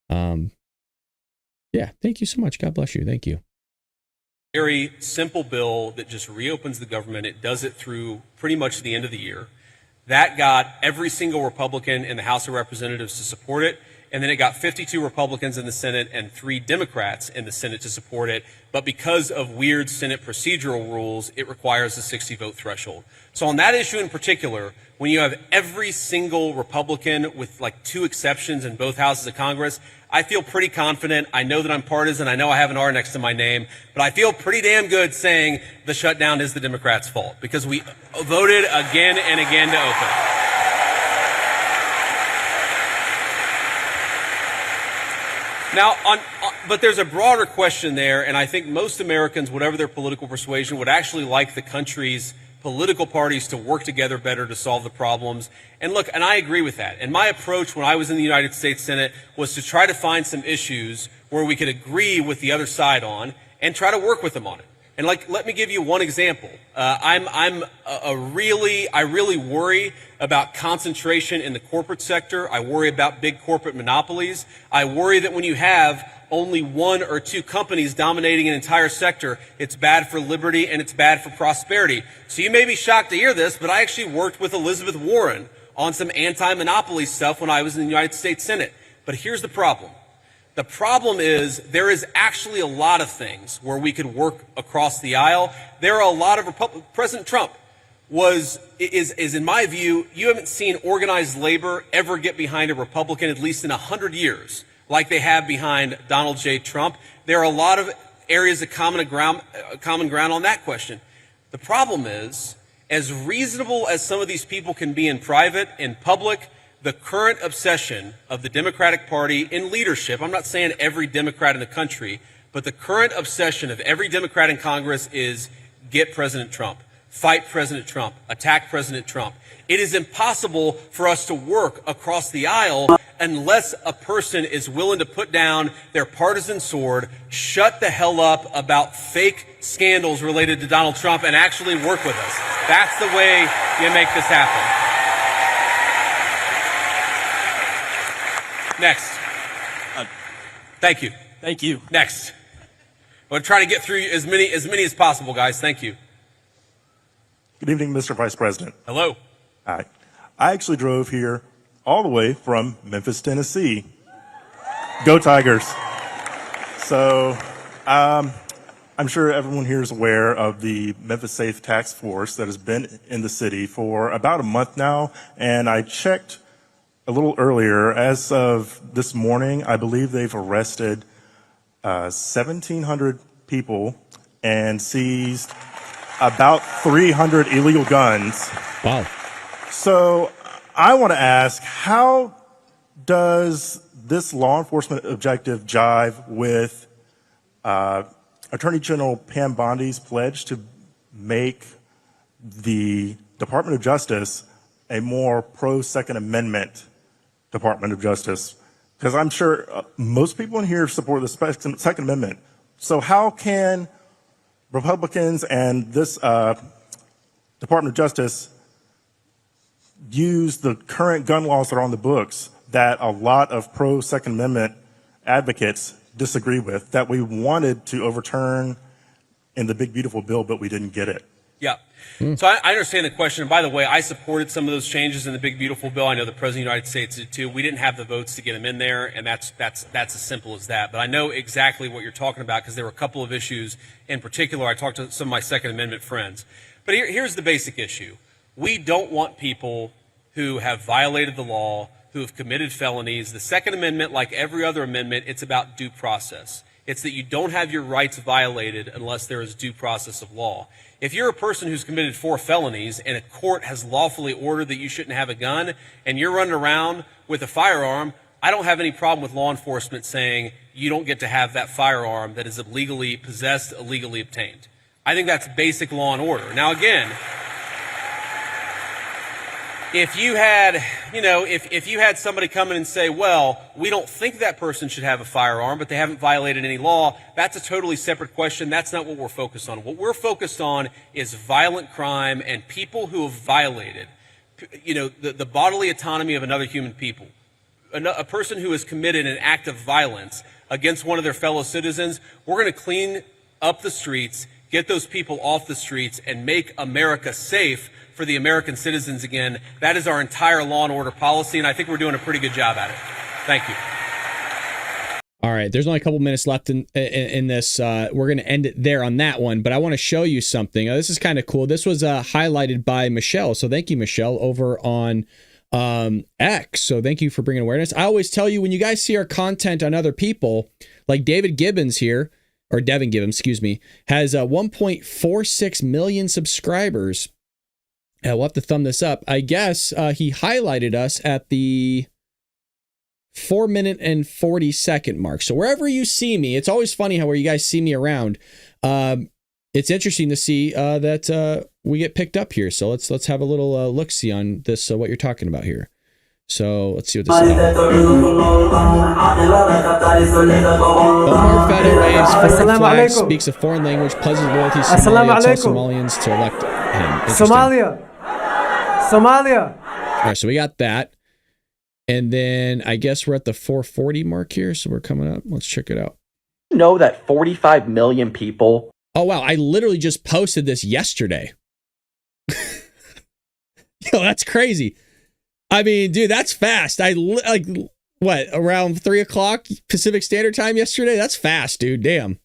yeah, thank you so much. God bless you. Thank you. very simple bill that just reopens the government. It does it through pretty much the end of the year. That got every single Republican in the House of Representatives to support it. And then it got 52 Republicans in the Senate and 3 Democrats in the Senate to support it. But because of weird Senate procedural rules, it requires a 60-vote threshold. So on that issue in particular, when you have every single Republican with like 2 exceptions in both houses of Congress, I feel pretty confident. I know that I'm partisan. I know I have an R next to my name. But I feel pretty damn good saying the shutdown is the Democrats' fault because we voted again and again to open. Now, but there's a broader question there, and I think most Americans, whatever their political persuasion, would actually like the country's political parties to work together better to solve the problems. And look, and I agree with that. And my approach when I was in the United States Senate was to try to find some issues where we could agree with the other side on and try to work with them on it. And like, let me give you one example. I really worry about concentration in the corporate sector. I worry about big corporate monopolies. I worry that when you have only 1 or 2 companies dominating an entire sector, it's bad for liberty and it's bad for prosperity. So you may be shocked to hear this, but I actually worked with Elizabeth Warren on some anti-monopoly stuff when I was in the United States Senate. But here's the problem. The problem is there is actually a lot of things where we could work across the aisle. There are a lot of President Trump is in my view, you haven't seen organized labor ever get behind a Republican at least in 100 years like they have behind Donald J. Trump. There are a lot of areas of common ground on that question. The problem is, as reasonable as some of these people can be in private, in public, the current obsession of the Democratic Party in leadership, I'm not saying every Democrat in the country, but the current obsession of every Democrat in Congress is get President Trump, fight President Trump, attack President Trump. It is impossible for us to work across the aisle unless a person is willing to put down their partisan sword, shut the hell up about fake scandals related to Donald Trump, and actually work with us. That's the way you make this happen. Next. Thank you. Thank you. Next. I'm going to try to get through as many as possible, guys. Thank you. Good evening, Mr. Vice President. Hello. Hi. I actually drove here all the way from Memphis, Tennessee. Go Tigers. So I'm sure everyone here is aware of the Memphis Safe Task Force that has been in the city for about a month now, and I checked a little earlier. As of this morning, I believe they've arrested 1,700 people and seized about 300 illegal guns. Wow. So I want to ask, how does this law enforcement objective jive with Attorney General Pam Bondi's pledge to make the Department of Justice a more pro-Second Amendment Department of Justice? Because I'm sure most people in here support the Second Amendment. So how can Republicans and this Department of Justice use the current gun laws that are on the books that a lot of pro-Second Amendment advocates disagree with, that we wanted to overturn in the big, beautiful bill, but we didn't get it. Yeah. So I understand the question. And by the way, I supported some of those changes in the big, beautiful bill. I know the President of the United States did too. We didn't have the votes to get them in there, and that's as simple as that. But I know exactly what you're talking about because there were a couple of issues in particular. I talked to some of my Second Amendment friends. But here's the basic issue. We don't want people who have violated the law, who have committed felonies. The Second Amendment, like every other amendment, it's about due process. It's that you don't have your rights violated unless there is due process of law. If you're a person who's committed 4 felonies and a court has lawfully ordered that you shouldn't have a gun and you're running around with a firearm, I don't have any problem with law enforcement saying you don't get to have that firearm that is illegally possessed, illegally obtained. I think that's basic law and order. Now, again, if you had, if you had somebody come in and say, well, we don't think that person should have a firearm, but they haven't violated any law, that's a totally separate question. That's not what we're focused on. What we're focused on is violent crime and people who have violated, the bodily autonomy of another human people. A person who has committed an act of violence against one of their fellow citizens, we're going to clean up the streets, get those people off the streets, and make America safe for the American citizens again. That is our entire law and order policy, and I think we're doing a pretty good job at it. Thank you. All right, there's only a couple minutes left in this. We're going to end it there on that one, but I want to show you something. This is kind of cool. This was highlighted by Michelle, so thank you, Michelle, over on X. So thank you for bringing awareness. I always tell you, when you guys see our content on other people, like David Gibbons here, or Devin Gibbons, excuse me, has 1.46 million subscribers. We'll have to thumb this up. I guess he highlighted us at the 4-minute and 40-second mark. So wherever you see me, it's always funny how where you guys see me around. It's interesting to see that we get picked up here. So let's have a little look-see on this, what you're talking about here. So let's see what this is. Omar Fadi waves foreign flags, speaks a foreign language, pledges loyalty to Somalia, tells Somalians to elect him. Somalia. All right, so we got that. And then I guess we're at the 440 mark here, so we're coming up. Let's check it out. You know that 45 million people... Oh, wow, I literally just posted this yesterday. Yo, that's crazy. I mean, dude, that's fast. Around 3 o'clock Pacific Standard Time yesterday? That's fast, dude. Damn.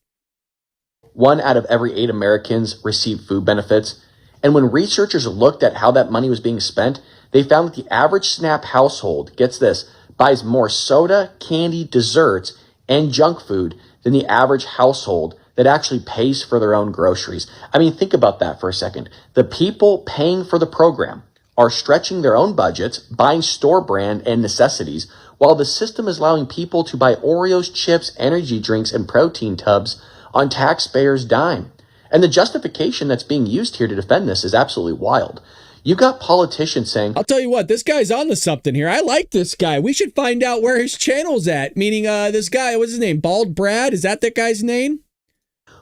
1 out of every 8 Americans receive food benefits. And when researchers looked at how that money was being spent, they found that the average SNAP household, gets this, buys more soda, candy, desserts, and junk food than the average household that actually pays for their own groceries. I mean, think about that for a second. The people paying for the program are stretching their own budgets, buying store brand and necessities, while the system is allowing people to buy Oreos, chips, energy drinks, and protein tubs on taxpayers' dime. And the justification that's being used here to defend this is absolutely wild. You got politicians saying, I'll tell you what, this guy's on to something here. I like this guy. We should find out where his channel's at. Meaning this guy, what's his name? Bald Brad? Is that guy's name?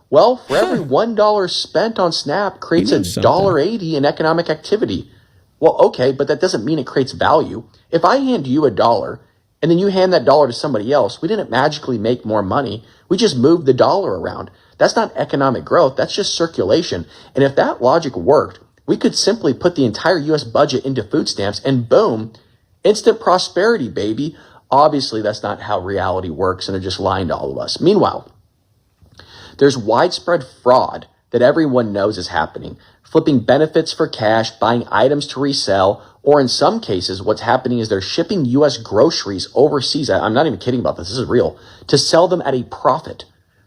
Well, for every $1 spent on SNAP creates $1.80 in economic activity. Well, okay, but that doesn't mean it creates value. If I hand you $1 and then you hand that dollar to somebody else, we didn't magically make more money. We just moved the dollar around. That's not economic growth. That's just circulation. And if that logic worked, we could simply put the entire U.S. budget into food stamps and boom, instant prosperity, baby. Obviously, that's not how reality works, and they're just lying to all of us. Meanwhile, there's widespread fraud that everyone knows is happening. Flipping benefits for cash, buying items to resell, or in some cases, what's happening is they're shipping U.S. groceries overseas. I'm not even kidding about this. This is real. To sell them at a profit.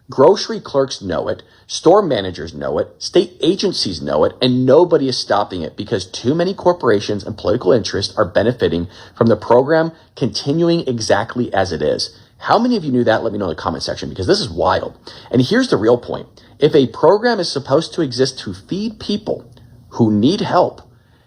Grocery clerks know it. Store managers know it. State agencies know it. And nobody is stopping it because too many corporations and political interests are benefiting from the program continuing exactly as it is. How many of you knew that? Let me know in the comment section because this is wild. And here's the real point. If a program is supposed to exist to feed people who need help,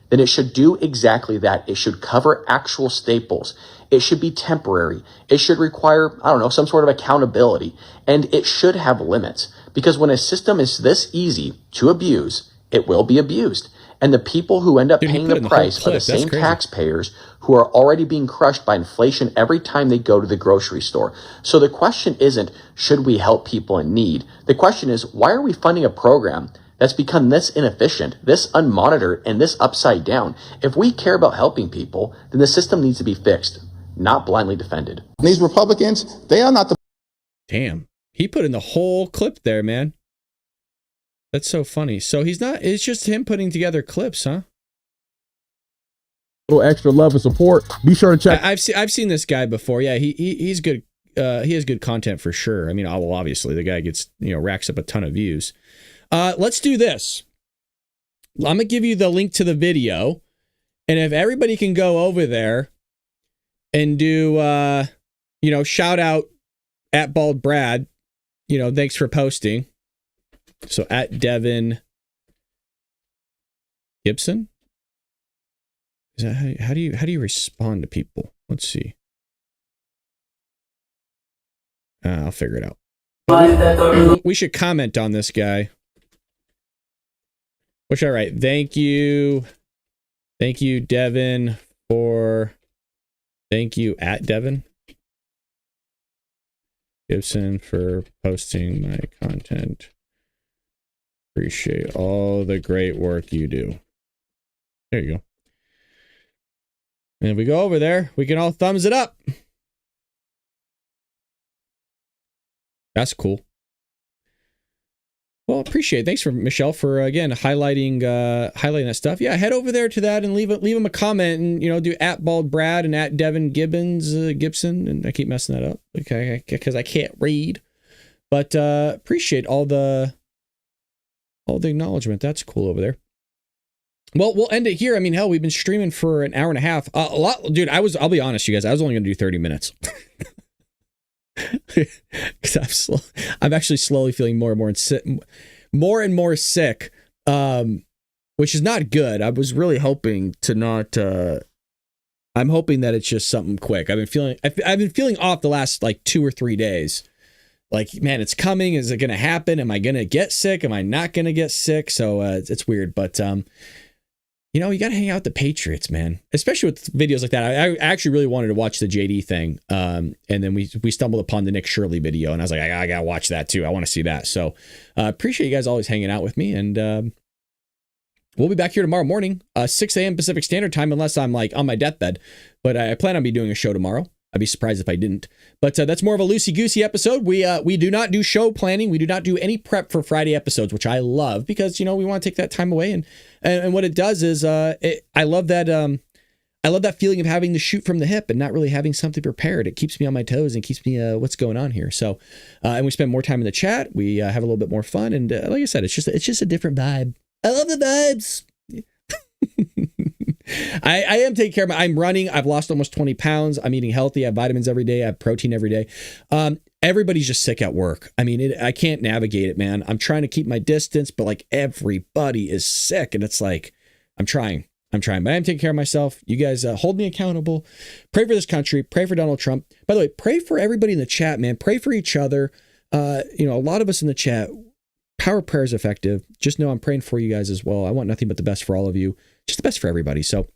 then it should do exactly that. It should cover actual staples. It should be temporary. It should require, some sort of accountability. And it should have limits. Because when a system is this easy to abuse, it will be abused. And the people who end up Dude, he paying put the in the whole price are clip. the That's same crazy. taxpayers who are already being crushed by inflation every time they go to the grocery store. So the question isn't, should we help people in need? The question is, why are we funding a program that's become this inefficient, this unmonitored, and this upside down? If we care about helping people, then the system needs to be fixed, not blindly defended. These Republicans, they are not the... Damn. He put in the whole clip there, man. That's so funny. So he's not, it's just him putting together clips, huh? Little extra love and support. Be sure to check. I've seen this guy before. Yeah, he's good. He has good content for sure. I mean, well, obviously the guy gets, racks up a ton of views. Let's do this. I'm going to give you the link to the video. And if everybody can go over there and do, shout out at Bald Brad, thanks for posting. So at Devin Gibson. Is that how do you respond to people? Let's see. I'll figure it out. We should comment on this guy. Which, all right. Thank you, Devin, thank you at Devin Gibson for posting my content. Appreciate all the great work you do. There you go. And if we go over there, we can all thumbs it up. That's cool. Well, appreciate it. Thanks for Michelle for again highlighting that stuff. Yeah, head over there to that and leave him a comment and do at Bald Brad and at Devin Gibson, and I keep messing that up because I can't read. But appreciate all the acknowledgement. That's cool over there. Well, we'll end it here. I mean, hell, we've been streaming for an hour and a half. A lot, dude. I'll be honest, you guys. I was only going to do 30 minutes. Because I'm actually slowly feeling more and more sick, which is not good. I was really hoping to not. I'm hoping that it's just something quick. I've been feeling off the last 2 or 3 days. Like, man, it's coming. Is it going to happen? Am I going to get sick? Am I not going to get sick? So it's weird, but you got to hang out with the Patriots, man. Especially with videos like that. I actually really wanted to watch the JD thing, and then we stumbled upon the Nick Shirley video, and I was like, I gotta watch that too. I want to see that. So appreciate you guys always hanging out with me, and we'll be back here tomorrow morning, 6 a.m. Pacific Standard Time, unless I'm on my deathbed. But I plan on doing a show tomorrow. I'd be surprised if I didn't. But that's more of a loosey-goosey episode. We do not do show planning. We do not do any prep for Friday episodes, which I love because, we want to take that time away. And what it does is I love that feeling of having to shoot from the hip and not really having something prepared. It keeps me on my toes and keeps me what's going on here. So and we spend more time in the chat. We have a little bit more fun. And like I said, it's just a different vibe. I love the vibes. I am taking care of I'm running. I've lost almost 20 pounds. I'm eating healthy. I have vitamins every day. I have protein every day. Everybody's just sick at work. I mean, I can't navigate it, man. I'm trying to keep my distance, but everybody is sick. And it's I'm trying, but I'm taking care of myself. You guys hold me accountable. Pray for this country. Pray for Donald Trump. By the way, pray for everybody in the chat, man. Pray for each other. A lot of us in the chat, power prayer is effective. Just know I'm praying for you guys as well. I want nothing but the best for all of you. Just the best for everybody. So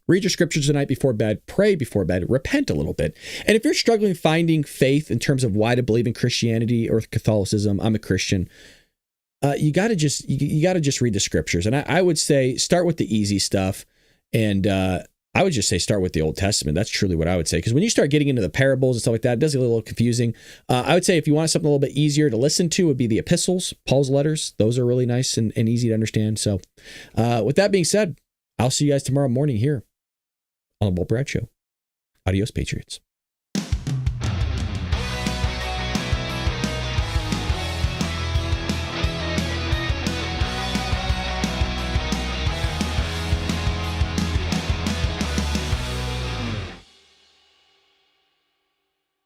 read your scriptures tonight before bed, pray before bed, repent a little bit. And if you're struggling finding faith in terms of why to believe in Christianity or Catholicism, I'm a Christian. You got to just read the scriptures. And I would say start with the easy stuff. And I would just say start with the Old Testament. That's truly what I would say. Because when you start getting into the parables and stuff like that, it does get a little confusing. I would say if you want something a little bit easier to listen to, would be the epistles, Paul's letters. Those are really nice and easy to understand. So with that being said, I'll see you guys tomorrow morning here on the Bull Brad Show. Adios, Patriots.